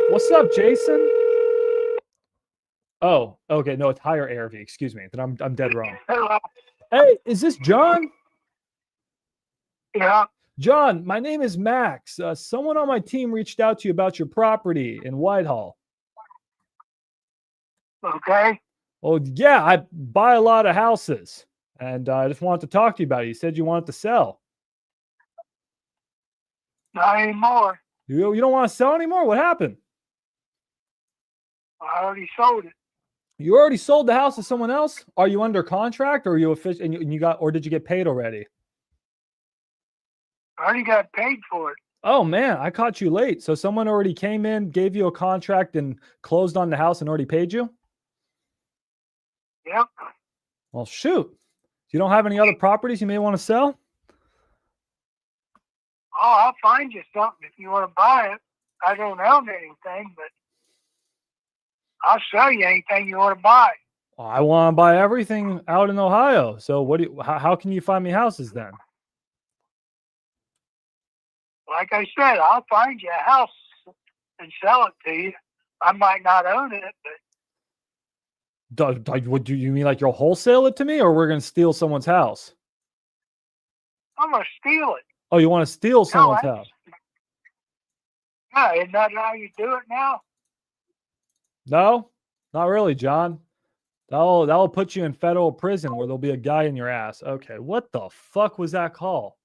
What's up, Jason? Oh, okay. No, it's higher ARV. Excuse me. Then I'm dead wrong. Hello. Hey, is this John? Yeah. John, my name is Max. Someone on my team reached out to you about your property in Whitehall. Okay. Well, yeah, I buy a lot of houses, and I just wanted to talk to you about it. You said you wanted to sell. Not anymore. You don't want to sell anymore? What happened? I already sold it. You already sold the house to someone else? Are you under contract, or are you official? And you got, or did you get paid already? I already got paid for it. Oh man, I caught you late. So someone already came in, gave you a contract, and closed on the house and already paid you? Yep. Well, shoot. You don't have any other properties you may want to sell? Oh, I'll find you something if you want to buy it. I don't own anything, but I'll sell you anything you want to buy. Well, I want to buy everything out in Ohio. So what do you, how can you find me houses then? Like I said, I'll find you a house and sell it to you. I might not own it, but What do you mean, like you'll wholesale it to me, or we're going to steal someone's house? I'm going to steal it. Oh, you want to steal someone's house? Yeah, isn't that how you do it now? No, not really, John. That'll put you in federal prison where there'll be a guy in your ass. Okay, what the fuck was that call?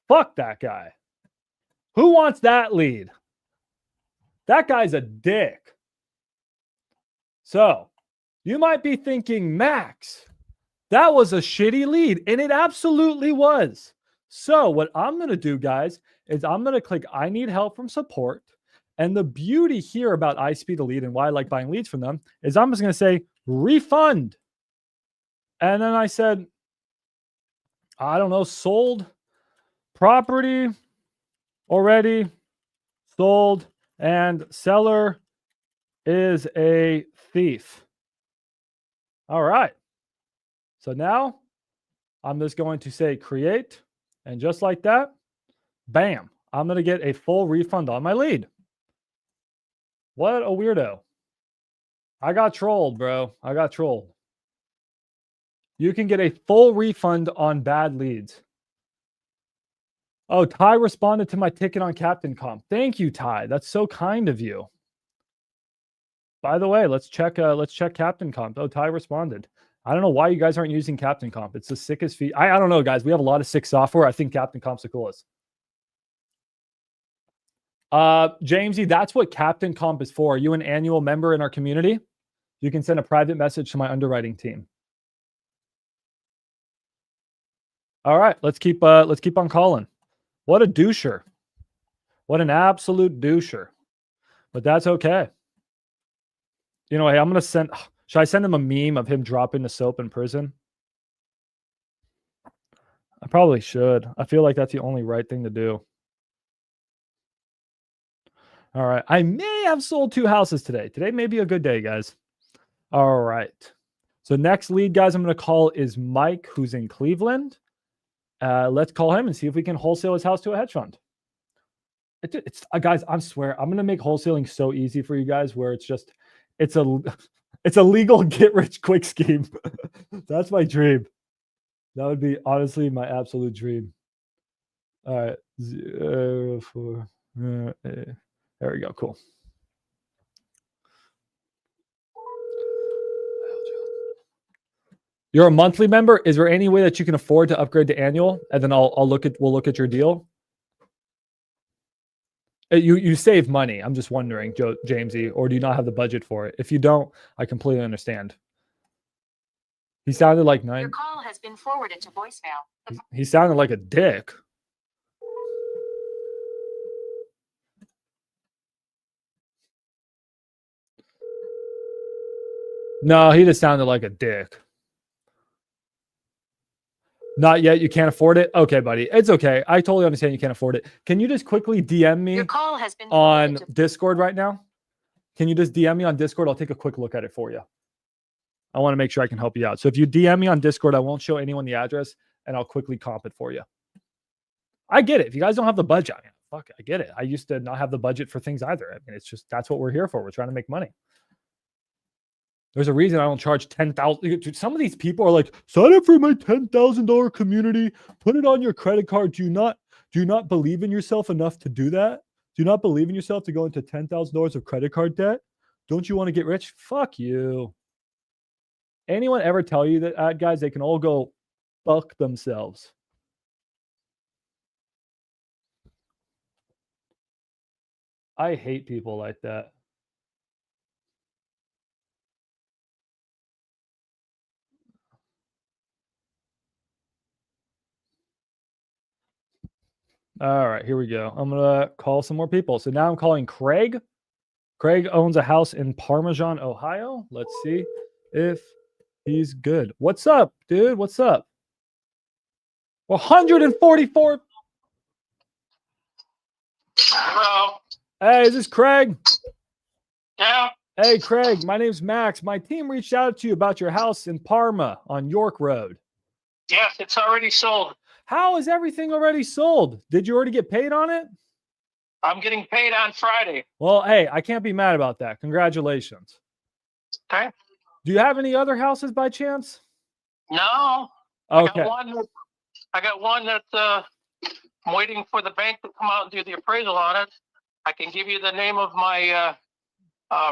Fuck that guy. Who wants that lead? That guy's a dick. So, you might be thinking, Max, that was a shitty lead, and it absolutely was. So, what I'm going to do, guys, is I'm going to click I need help from support. And the beauty here about iSpeed a lead and why I like buying leads from them is I'm just going to say refund. And then I said, I don't know, sold property already, sold, and seller is a thief. All right. So now I'm just going to say create. And just like that, bam, I'm going to get a full refund on my lead. What a weirdo. I got trolled, bro. I got trolled. You can get a full refund on bad leads. Oh, Ty responded to my ticket on Captain Comp. Thank you, Ty. That's so kind of you. By the way, let's check Captain Comp. Oh, Ty responded. I don't know why you guys aren't using Captain Comp. It's the sickest feat. I don't know, guys. We have a lot of sick software. I think Captain Comp's the coolest. Jamesy, that's what Captain Comp is for. Are you an annual member in our community? You can send a private message to my underwriting team. All right, let's keep on calling. What a doucher. What an absolute doucher. But that's okay. You know, hey, I'm going to send... Should I send him a meme of him dropping the soap in prison? I probably should. I feel like that's the only right thing to do. All right. I may have sold 2 houses today. Today may be a good day, guys. All right. So next lead, guys, I'm going to call is Mike, who's in Cleveland. Let's call him and see if we can wholesale his house to a hedge fund. It's guys, I swear, I'm going to make wholesaling so easy for you guys where it's a legal get rich quick scheme. That's my dream. That would be honestly my absolute dream. All right. 0, 4, there we go. Cool. You're a monthly member. Is there any way that you can afford to upgrade to annual? And then we'll look at your deal. You save money. I'm just wondering, Jamesy, or do you not have the budget for it? If you don't, I completely understand. He sounded like 9. Your call has been forwarded to voicemail. He sounded like a dick. No, he just sounded like a dick. Not yet. You can't afford it? Okay, buddy. It's okay. I totally understand you can't afford it. Can you just quickly DM me Your call has been on Discord right now? Can you just DM me on Discord? I'll take a quick look at it for you. I want to make sure I can help you out. So if you DM me on Discord, I won't show anyone the address, and I'll quickly comp it for you. I get it. If you guys don't have the budget, fuck, I get it. I used to not have the budget for things either. I mean, it's just, that's what we're here for. We're trying to make money. There's a reason I don't charge $10,000. Some of these people are like, sign up for my $10,000 community, put it on your credit card. Do you not believe in yourself enough to do that? Do you not believe in yourself to go into $10,000 of credit card debt? Don't you want to get rich? Fuck you. Anyone ever tell you that, guys? They can all go fuck themselves. I hate people like that. All right, here we go. I'm going to call some more people. So now I'm calling Craig. Craig owns a house in Parmesan, Ohio. Let's see if he's good. What's up, dude? What's up? 144. Hello. Hey, is this Craig? Yeah. Hey, Craig, my name's Max. My team reached out to you about your house in Parma on York Road. Yes, it's already sold. How is everything already sold? Did you already get paid on it? I'm getting paid on Friday. Well, hey, I can't be mad about that. Congratulations. Okay. Do you have any other houses by chance? No. Okay. I got one that I'm waiting for the bank to come out and do the appraisal on it. I can give you the name of my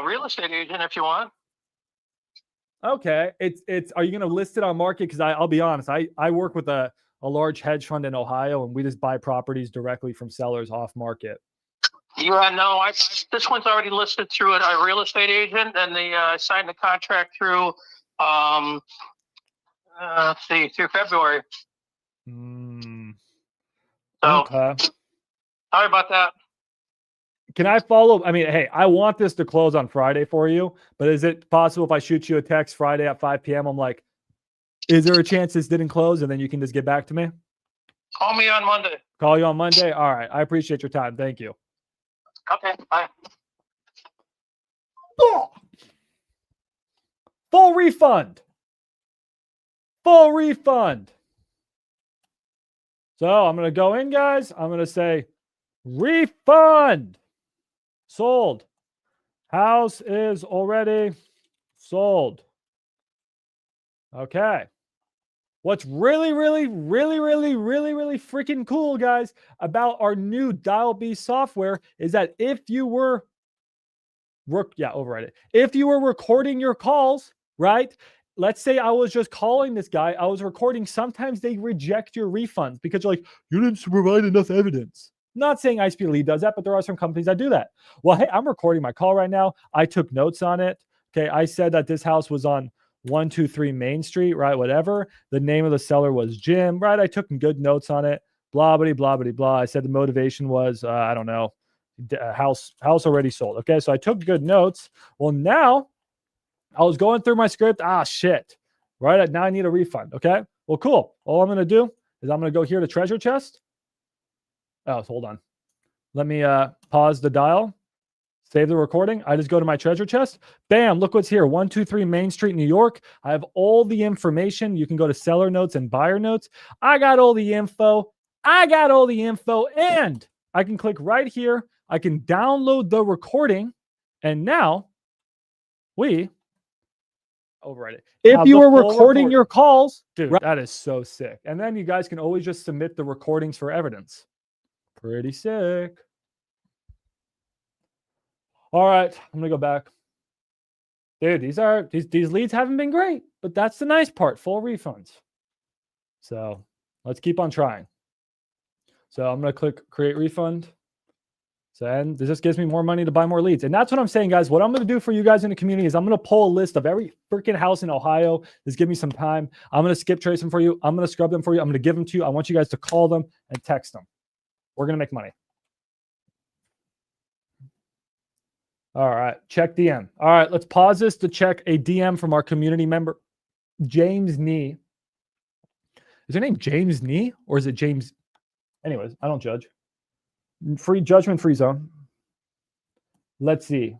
real estate agent if you want. Okay. It's are you going to list it on market? Because I'll be honest, I work with a large hedge fund in Ohio, and we just buy properties directly from sellers off market. Yeah, no, this one's already listed through a real estate agent, and they signed the contract through through February. So, okay. Sorry about that. Can I follow? I mean, hey, I want this to close on Friday for you, but is it possible if I shoot you a text Friday at 5 p.m., I'm like, is there a chance this didn't close? And then you can just get back to me? Call me on Monday. Call you on Monday? All right. I appreciate your time. Thank you. Okay, bye. Oh! Full refund. Full refund. So I'm going to go in, guys. I'm going to say refund. Sold. House is already sold. Okay. What's really freaking cool, guys, about our new Dial B software is that if you were, override it. If you were recording your calls, right? Let's say I was just calling this guy, I was recording. Sometimes they reject your refunds because you're like, you didn't provide enough evidence. Not saying ISP Lead does that, but there are some companies that do that. Well, hey, I'm recording my call right now. I took notes on it. Okay, I said that this house was on 123 Main Street, right? Whatever. The name of the seller was Jim, right? I took good notes on it. Blah, blah, blah, blah, blah. I said the motivation was, I don't know, house already sold. Okay, so I took good notes. Well, now I was going through my script. Shit. Right? Now I need a refund. Okay, well, cool. All I'm going to do is I'm going to go here to treasure chest. Oh, hold on. Let me pause the dial. Save the recording. I just go to my treasure chest. Bam, look what's here. 123 Main Street, New York. I have all the information. You can go to seller notes and buyer notes. I got all the info. And I can click right here. I can download the recording. And now we overwrite it. If you were recording your calls, dude, that is so sick. And then you guys can always just submit the recordings for evidence. Pretty sick. All right, I'm gonna go back. Dude, these leads haven't been great, but that's the nice part, full refunds. So let's keep on trying. So I'm gonna click create refund. So and this just gives me more money to buy more leads. And that's what I'm saying, guys. What I'm gonna do for you guys in the community is I'm gonna pull a list of every freaking house in Ohio. Just give me some time. I'm gonna skip trace them for you. I'm gonna scrub them for you. I'm gonna give them to you. I want you guys to call them and text them. We're gonna make money. All right, check DM. All right, let's pause this to check a DM from our community member, James Nee. Is her name James Nee or is it James? Anyways, I don't judge. Free judgment, free zone. Let's see.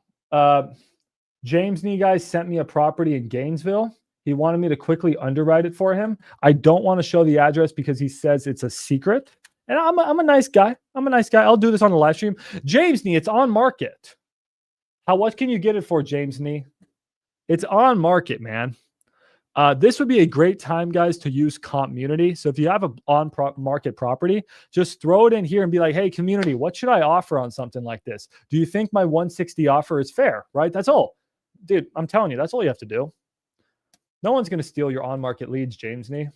James Nee, guys, sent me a property in Gainesville. He wanted me to quickly underwrite it for him. I don't want to show the address because he says it's a secret. And I'm a nice guy. I'll do this on the live stream. James Nee, it's on market. What can you get it for, James Nee? It's on market, man. This would be a great time, guys, to use community. So if you have a on-market property, just throw it in here and be like, hey, community, what should I offer on something like this? Do you think my 160 offer is fair, right? That's all. Dude, I'm telling you, that's all you have to do. No one's going to steal your on-market leads, James Nee.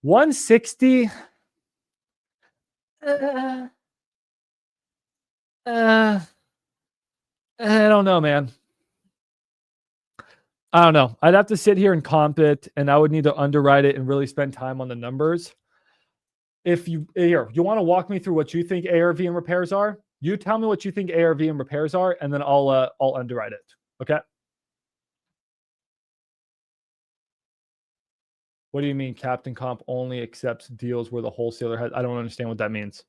160... I don't know, man. I don't know. I'd have to sit here and comp it, and I would need to underwrite it and really spend time on the numbers. If you want to walk me through what you think ARV and repairs are, you tell me what you think ARV and repairs are, and then I'll underwrite it. Okay. What do you mean Captain Comp only accepts deals where the wholesaler has? I don't understand what that means.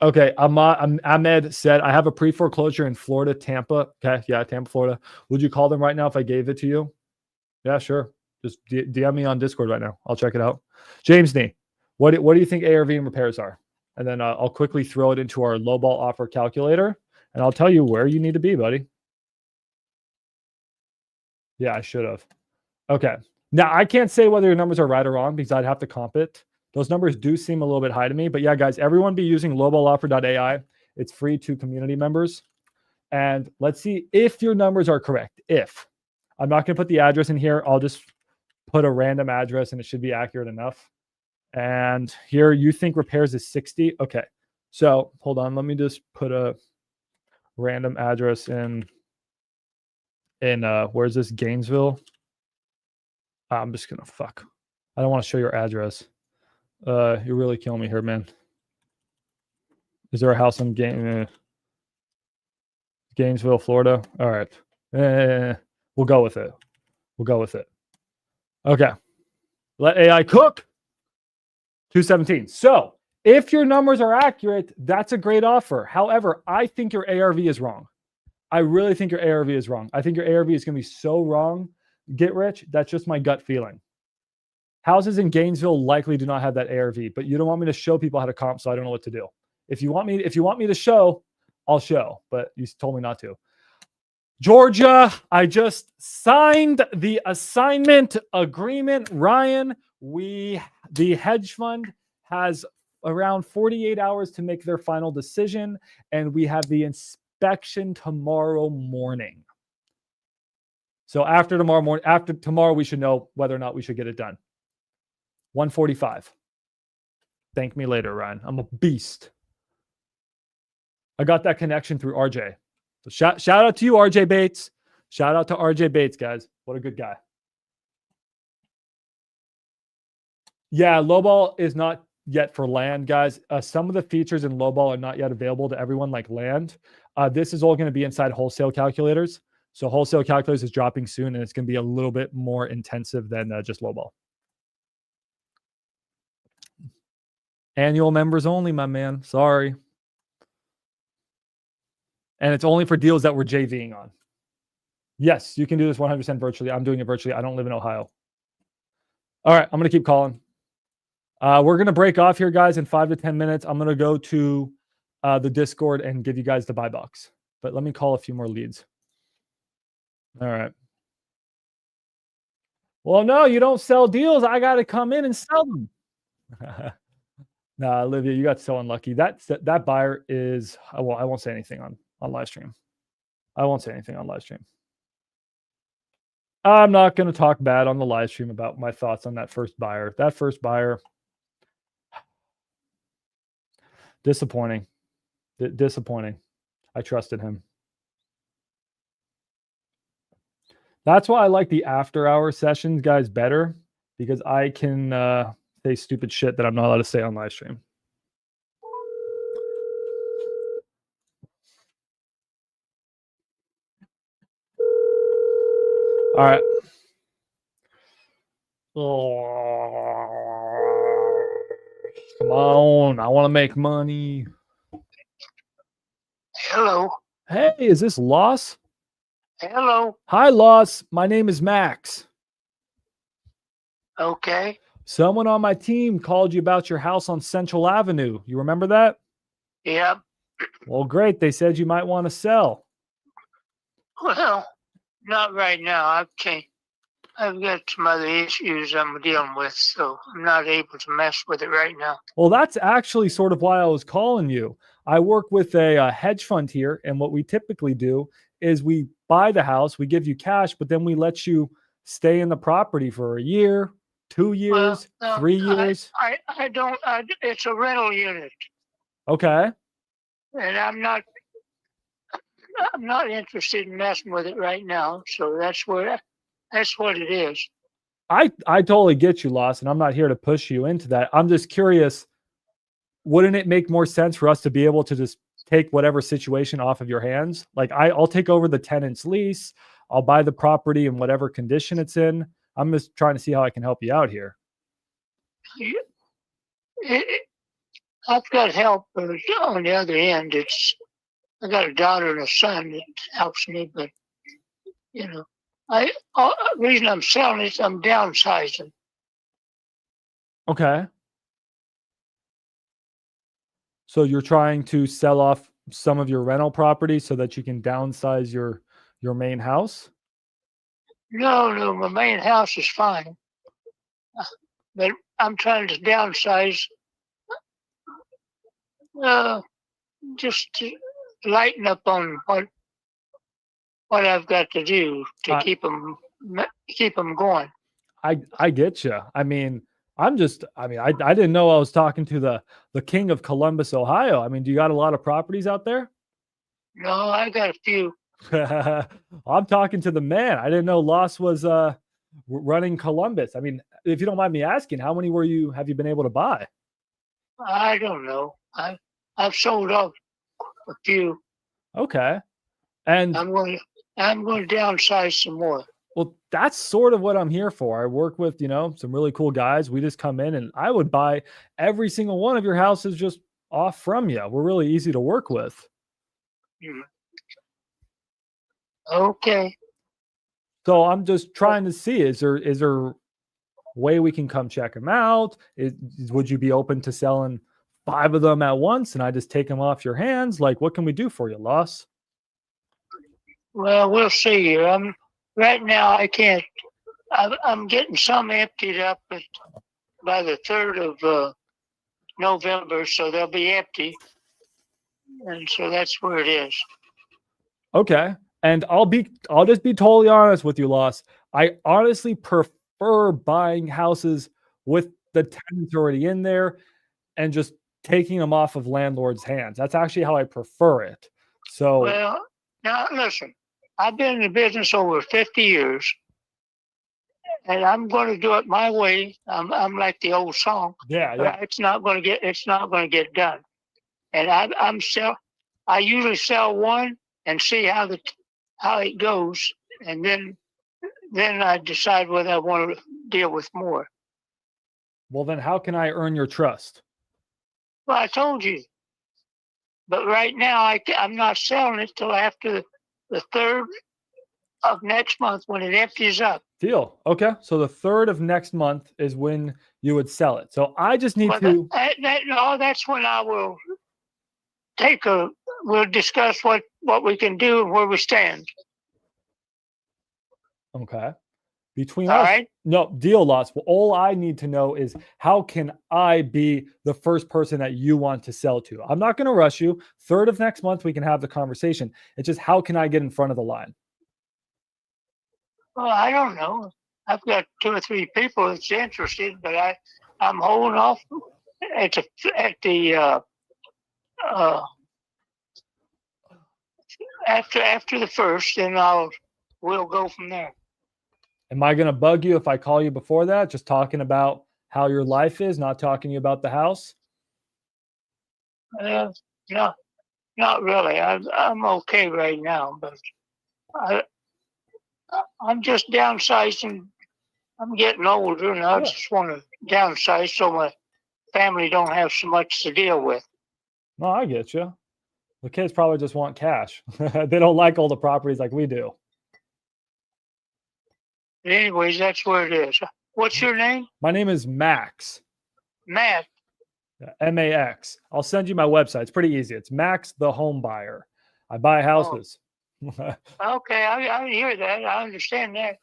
Okay, Ahmed said, I have a pre-foreclosure in Florida, Tampa. Okay, yeah, Tampa, Florida. Would you call them right now if I gave it to you? Yeah, sure. Just DM me on Discord right now. I'll check it out. James Nee, what do you think ARV and repairs are? And then I'll quickly throw it into our lowball offer calculator, and I'll tell you where you need to be, buddy. Yeah, I should have. Okay. Now, I can't say whether your numbers are right or wrong because I'd have to comp it. Those numbers do seem a little bit high to me. But yeah, guys, everyone be using lowballoffer.ai. It's free to community members. And let's see if your numbers are correct. If. I'm not going to put the address in here. I'll just put a random address and it should be accurate enough. And here you think repairs is 60. Okay. So hold on. Let me just put a random address in where's this? Gainesville. I'm just going to fuck. I don't want to show your address. You're really killing me here, man. Is there a house in Gainesville, Florida? All right. We'll go with it. Okay. Let AI cook. 217. So if your numbers are accurate, that's a great offer. However, I think your ARV is wrong. I really think your ARV is wrong. I think your ARV is going to be so wrong. Get rich. That's just my gut feeling. Houses in Gainesville likely do not have that ARV, but you don't want me to show people how to comp, so I don't know what to do. If you want me to show, I'll show, but you told me not to. Georgia, I just signed the assignment agreement. Ryan, the hedge fund has around 48 hours to make their final decision, and we have the inspection tomorrow morning. So after tomorrow, we should know whether or not we should get it done. 145. Thank me later, Ryan. I'm a beast. I got that connection through RJ. So shout out to you, RJ Bates. Shout out to RJ Bates, guys. What a good guy. Yeah, lowball is not yet for land, guys. Some of the features in lowball are not yet available to everyone, like land. This is all going to be inside wholesale calculators. So wholesale calculators is dropping soon, and it's going to be a little bit more intensive than just lowball. Annual members only, my man. Sorry. And it's only for deals that we're JVing on. Yes, you can do this 100% virtually. I'm doing it virtually. I don't live in Ohio. All right, I'm going to keep calling. We're going to break off here, guys, in 5 to 10 minutes. I'm going to go to the Discord and give you guys the buy box. But let me call a few more leads. All right. Well, no, you don't sell deals. I got to come in and sell them. Nah, Olivia, you got so unlucky. That buyer is, well, I won't say anything on live stream. I won't say anything on live stream. I'm not going to talk bad on the live stream about my thoughts on that first buyer. That first buyer, disappointing. Disappointing. I trusted him. That's why I like the after-hour sessions, guys, better, because I can say stupid shit that I'm not allowed to say on live stream. All right. Oh, come on. I want to make money. Hello. Hey, is this Loss? Hello. Hi, Loss. My name is Max. Okay. Someone on my team called you about your house on Central Avenue. You remember that? Yep. Well, great. They said you might want to sell. Well, not right now. I can't. I've got some other issues I'm dealing with, so I'm not able to mess with it right now. Well, that's actually sort of why I was calling you. I work with a hedge fund here, and what we typically do is we buy the house, we give you cash, but then we let you stay in the property for a year, 2 years, Well, 3 years. I don't. It's a rental unit, Okay. and I'm not interested in messing with it right now. So that's what it is. I totally get you, Loss, and I'm not here to push you into that. I'm just curious, wouldn't it make more sense for us to be able to just take whatever situation off of your hands? Like I'll take over the tenant's lease. I'll buy the property in whatever condition it's in. I'm just trying to see how I can help you out here. I've got help, but on the other end, I got a daughter and a son that helps me, but the reason I'm selling it, I'm downsizing. Okay. So you're trying to sell off some of your rental property so that you can downsize your main house? No, my main house is fine, but I'm trying to downsize, just to lighten up on what I've got to do to keep them going. I get you. I mean, I didn't know I was talking to the king of Columbus, Ohio. I mean, do you got a lot of properties out there? No, I got a few. I'm talking to the man. I didn't know Loss was running Columbus. I mean, if you don't mind me asking, how many have you been able to buy? I don't know. I've sold off a few. Okay. And I'm going to downsize some more. Well, that's sort of what I'm here for. I work with, some really cool guys. We just come in and I would buy every single one of your houses just off from you. We're really easy to work with. Okay. So I'm just trying to see, is there a way we can come check them out? Would you be open to selling 5 of them at once and I just take them off your hands? Like, what can we do for you, Loss? Well, we'll see. Right now I can't. I'm getting some emptied up by the 3rd of November, so they'll be empty. And so that's where it is. Okay. And I'll just be totally honest with you, Loss. I honestly prefer buying houses with the tenants already in there and just taking them off of landlords' hands. That's actually how I prefer it. So, well, now listen, I've been in the business over 50 years, and I'm going to do it my way. I'm like the old song. Yeah. It's not going to get done. And I usually sell one and see how it goes, and then I decide whether I want to deal with more. Well, then how can I earn your trust? Well, I told you. But right now, I'm not selling it till after the 3rd of next month when it empties up. Deal. Okay. So the 3rd of next month is when you would sell it. So I just need Well, to. no, that's when I will we'll discuss what we can do and where we stand. Okay. Between All us, right. no deal, loss. Well, all I need to know is how can I be the first person that you want to sell to? I'm not going to rush you. 3rd of next month, we can have the conversation. It's just how can I get in front of the line? Well, I don't know. I've got 2 or 3 people that's interested, but I'm holding off at the after the 1st, and we'll go from there. Am I going to bug you if I call you before that? Just talking about how your life is, not talking to you about the house? No, not really. I'm okay right now, but I'm just downsizing. I'm getting older, and I just want to downsize so my family don't have so much to deal with. No, I get you. The kids probably just want cash. They don't like all the properties like we do. But anyways, that's where it is. What's your name? My name is Max. Matt. MAX. I'll send you my website. It's pretty easy. It's Max the Home Buyer. I buy houses. Okay, I hear that. I understand that.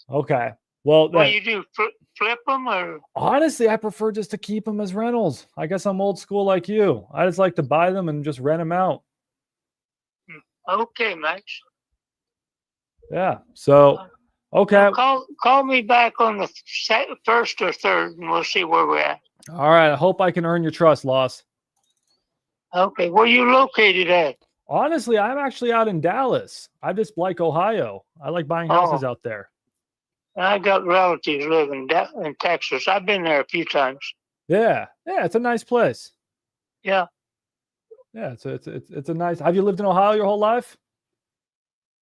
Okay. Well, What do you do? Flip them or? Honestly, I prefer just to keep them as rentals. I guess I'm old school like you. I just like to buy them and just rent them out. Okay, Max. Yeah. So, okay. Call me back on the 1st or 3rd, and we'll see where we're at. All right. I hope I can earn your trust, Loss. Okay. Where you located at? Honestly, I'm actually out in Dallas. I just like Ohio. I like buying houses out there. I got relatives living in Texas. I've been there a few times. Yeah. Yeah. It's a nice place. Yeah. Yeah. It's a nice. Have you lived in Ohio your whole life?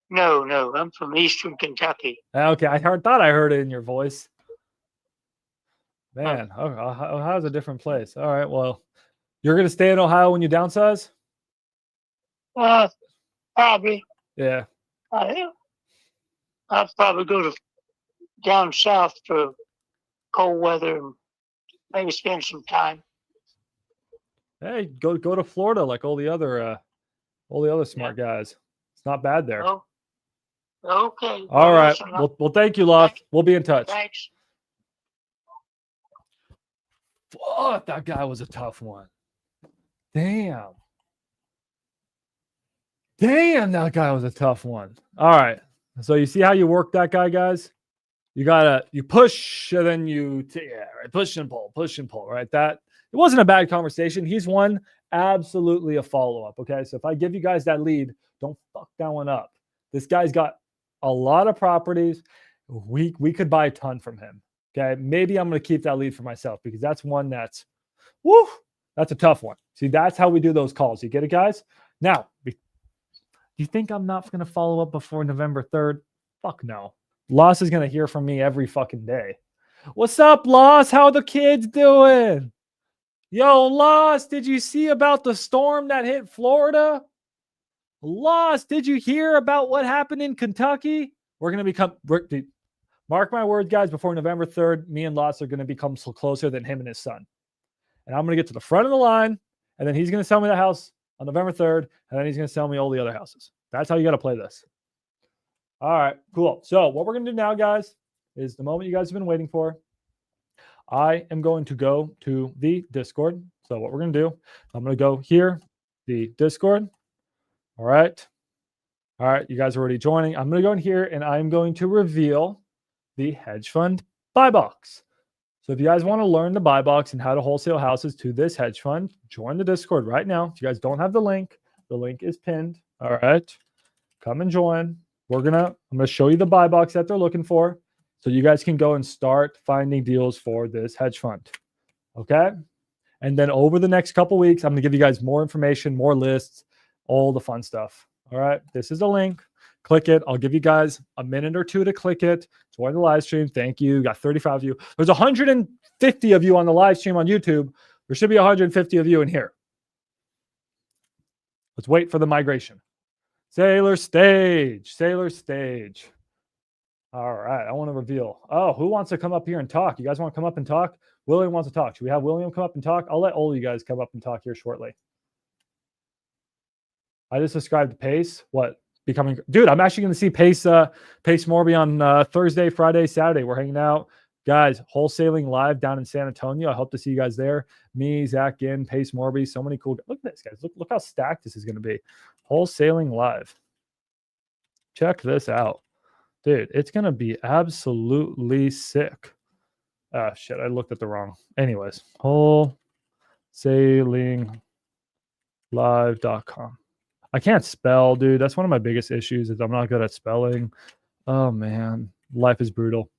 No. I'm from Eastern Kentucky. Okay. Thought I heard it in your voice. Man, Ohio's a different place. All right. Well, you're going to stay in Ohio when you downsize? Probably. Yeah. I'll probably go down south for cold weather and maybe spend some time. Hey, go to Florida like all the other smart guys. It's not bad there. Oh, okay. All right. Well, thank you, Love. We'll be in touch. Thanks. Fuck, that guy was a tough one. Damn, that guy was a tough one. All right. So you see how you work that guy, guys? You push and then right? Push and pull, right? That it wasn't a bad conversation. He's won absolutely a follow-up. Okay. So if I give you guys that lead, don't fuck that one up. This guy's got a lot of properties. We could buy a ton from him. Okay. Maybe I'm going to keep that lead for myself because that's one that's a tough one. See, that's how we do those calls. You get it, guys? Now, do you think I'm not going to follow up before November 3rd? Fuck no. Loss is going to hear from me every fucking day. What's up, Loss? How are the kids doing? Yo, Loss, did you see about the storm that hit Florida? Loss, did you hear about what happened in Kentucky? We're going to mark my words, guys, before November 3rd, me and Loss are going to become so closer than him and his son. And I'm going to get to the front of the line, and then he's going to sell me the house on November 3rd, and then he's going to sell me all the other houses. That's how you got to play this. All right, cool. So what we're going to do now, guys, is the moment you guys have been waiting for. I am going to go to the Discord. So what we're going to do, I'm going to go here, the Discord. All right. You guys are already joining. I'm going to go in here, and I'm going to reveal the hedge fund buy box. So if you guys want to learn the buy box and how to wholesale houses to this hedge fund, join the Discord right now. If you guys don't have the link is pinned. All right. Come and join. I'm going to show you the buy box that they're looking for so you guys can go and start finding deals for this hedge fund. Okay. And then over the next couple weeks, I'm going to give you guys more information, more lists, all the fun stuff. All right. This is the link. Click it. I'll give you guys a minute or two to click it. Join the live stream. Thank you. Got 35 of you. There's 150 of you on the live stream on YouTube. There should be 150 of you in here. Let's wait for the migration. Sailor stage. Sailor stage. All right. I want to reveal. Oh, who wants to come up here and talk? You guys want to come up and talk? William wants to talk. Should we have William come up and talk? I'll let all of you guys come up and talk here shortly. I just subscribed to Pace. What? Becoming, dude, I'm actually going to see Pace Morby on Thursday, Friday, Saturday. We're hanging out. Guys, wholesaling live down in San Antonio. I hope to see you guys there. Me, Zach Ginn, Pace Morby. So many cool. Look at this, guys. Look how stacked this is going to be. Wholesaling live. Check this out. Dude, it's going to be absolutely sick. Shit, I looked at the wrong. Anyways, wholesalinglive.com. I can't spell, dude. That's one of my biggest issues is I'm not good at spelling. Oh, man. Life is brutal.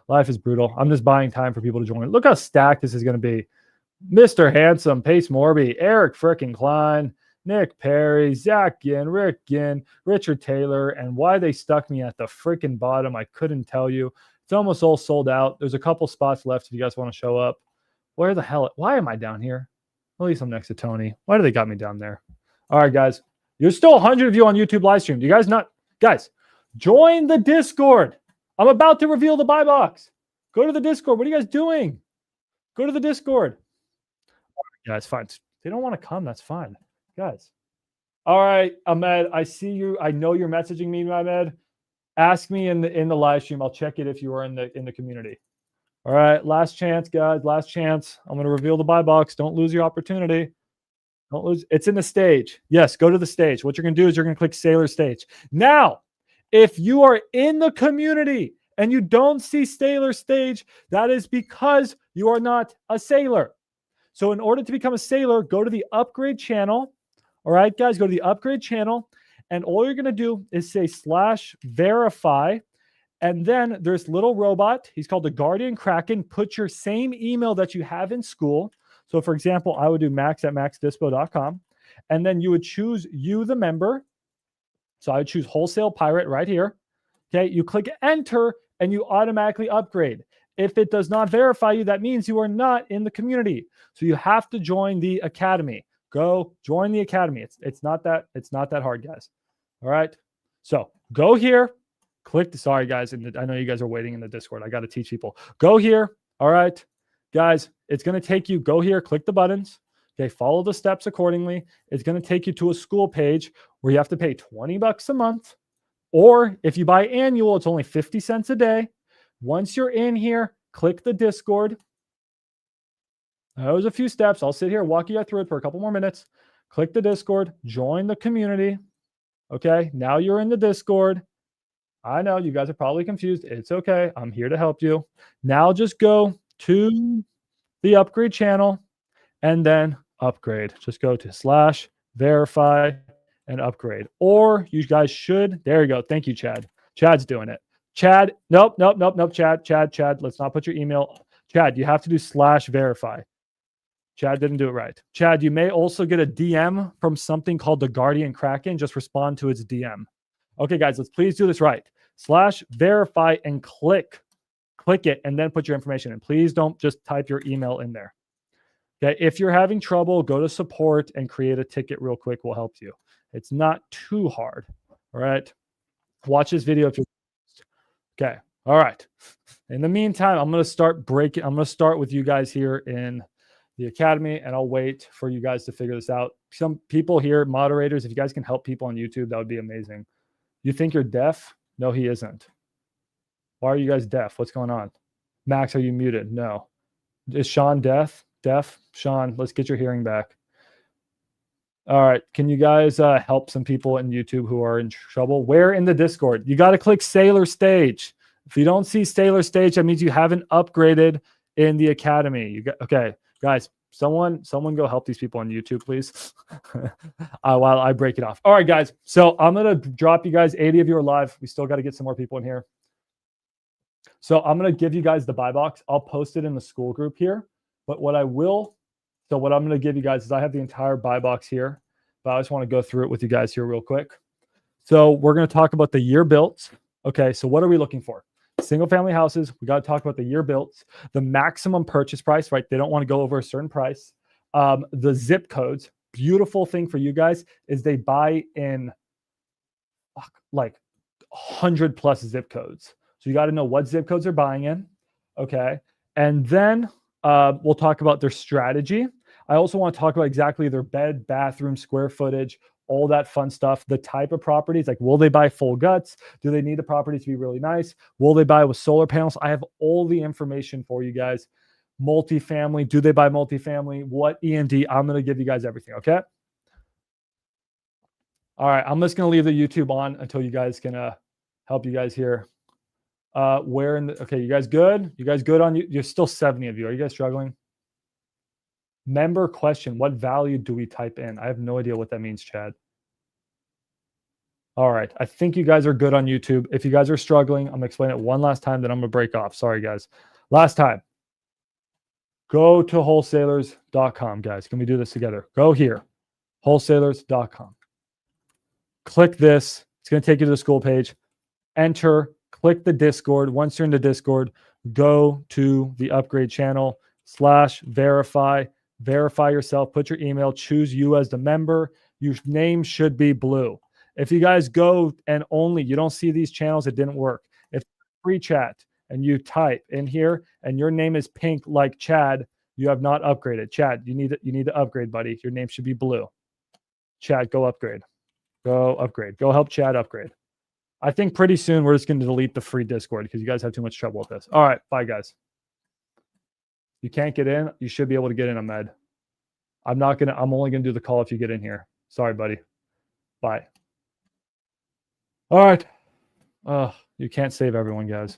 Life is brutal. I'm just buying time for people to join. Look how stacked this is going to be. Mr. Handsome, Pace Morby, Eric frickin' Klein, Nick Perry, Zach Ginn, Rick Ginn, Richard Taylor, and why they stuck me at the frickin' bottom, I couldn't tell you. It's almost all sold out. There's a couple spots left if you guys want to show up. Where the hell? Why am I down here? At least I'm next to Tony. Why do they got me down there? All right, guys. There's still 100 of you on YouTube live stream. Do you guys not? Guys, join the Discord. I'm about to reveal the buy box. Go to the Discord. What are you guys doing? Go to the Discord. Guys, fine. They don't want to come. That's fine. Guys. All right, Ahmed, I see you. I know you're messaging me, Ahmed. Ask me in the live stream. I'll check it if you are in the community. All right, last chance, guys. Last chance. I'm going to reveal the buy box. Don't lose your opportunity. Don't lose. It's in the stage. Yes, go to the stage. What you're going to do is you're going to click Sailor Stage. Now, if you are in the community and you don't see Sailor Stage, that is because you are not a sailor. So in order to become a sailor, go to the upgrade channel. All right, guys, go to the upgrade channel. And all you're going to do is say /verify. And then there's little robot. He's called the Guardian Kraken. Put your same email that you have in school. So for example, I would do max@maxdispo.com. And then you would choose you, the member. So I would choose Wholesale Pirate right here. Okay, you click enter and you automatically upgrade. If it does not verify you, that means you are not in the community. So you have to join the academy. Go join the academy. It's not that hard, guys. All right. So go here. Click. Sorry, guys. I know you guys are waiting in the Discord. I got to teach people. Go here. All right, guys. It's going to take you. Go here. Click the buttons. Okay. Follow the steps accordingly. It's going to take you to a school page where you have to pay $20 a month. Or if you buy annual, it's only 50 cents a day. Once you're in here, click the Discord. Those are a few steps. I'll sit here, walk you through it for a couple more minutes. Click the Discord, join the community. Okay, now you're in the Discord. I know you guys are probably confused. It's okay. I'm here to help you. Now just go to the upgrade channel and then upgrade. Just go to /verify and upgrade. Or you guys should. There you go. Thank you, Chad. Chad's doing it. Chad, nope. Chad, let's not put your email. Chad, you have to do /verify. Chad didn't do it right. Chad, you may also get a DM from something called the Guardian Kraken. Just respond to its DM. Okay, guys, let's please do this right. /verify and click it, and then put your information in. Please don't just type your email in there. Okay, if you're having trouble, go to support and create a ticket real quick. We'll help you. It's not too hard. All right. Watch this video if you're okay. All right. In the meantime, I'm going to start breaking. I'm going to start with you guys here in the academy, and I'll wait for you guys to figure this out. Some people here, moderators, if you guys can help people on YouTube, that would be amazing. You think you're deaf? No, he isn't. Why are you guys deaf? What's going on? Max, are you muted? No. Is Sean deaf? Deaf? Sean, let's get your hearing back. All right. Can you guys help some people in YouTube who are in trouble? Where in the Discord? You got to click Sailor Stage. If you don't see Sailor Stage, that means you haven't upgraded in the academy. You got okay, guys. Someone go help these people on YouTube, please. While I break it off. All right, guys. So I'm gonna drop you guys. 80 of you are live. We still got to get some more people in here. So I'm gonna give you guys the buy box. I'll post it in the school group here. But what I'm gonna give you guys is I have the entire buy box here, but I just want to go through it with you guys here real quick. So we're gonna talk about the year built. Okay, so what are we looking for? Single family houses, we got to talk about the year built, the maximum purchase price, right? They don't want to go over a certain price. The zip codes, beautiful thing for you guys is they buy in like 100+ zip codes. So you got to know what zip codes they're buying in. Okay. And then we'll talk about their strategy. I also want to talk about exactly their bed, bathroom, square footage, all that fun stuff, the type of properties, like will they buy full guts? Do they need the property to be really nice? Will they buy with solar panels? I have all the information for you guys. Multifamily, do they buy multifamily? What EMD? I'm going to give you guys everything, okay? All right, I'm just going to leave the YouTube on until you guys can help you guys here. Where in the, okay, you guys good? You guys good on you? You're still 70 of you. Are you guys struggling? Member question, what value do we type in? I have no idea what that means, Chad. All right, I think you guys are good on YouTube. If you guys are struggling, I'm going to explain it one last time, then I'm going to break off. Sorry, guys. Last time. Go to wholesalers.com, guys. Can we do this together? Go here, wholesalers.com. Click this. It's going to take you to the school page. Enter, click the Discord. Once you're in the Discord, go to the upgrade channel /verify. Verify yourself. Put your email. Choose you as the member. Your name should be blue. If you guys go and only you don't see these channels, it didn't work. If free chat and you type in here and your name is pink like Chad, you have not upgraded. Chad, you need to upgrade, buddy. Your name should be blue. Chad, go upgrade. Go upgrade. Go help Chad upgrade. I think pretty soon we're just going to delete the free Discord because you guys have too much trouble with this. All right, bye guys. You can't get in. You should be able to get in, Ahmed. I'm only gonna do the call if you get in here. Sorry, buddy. Bye. All right. You can't save everyone, guys.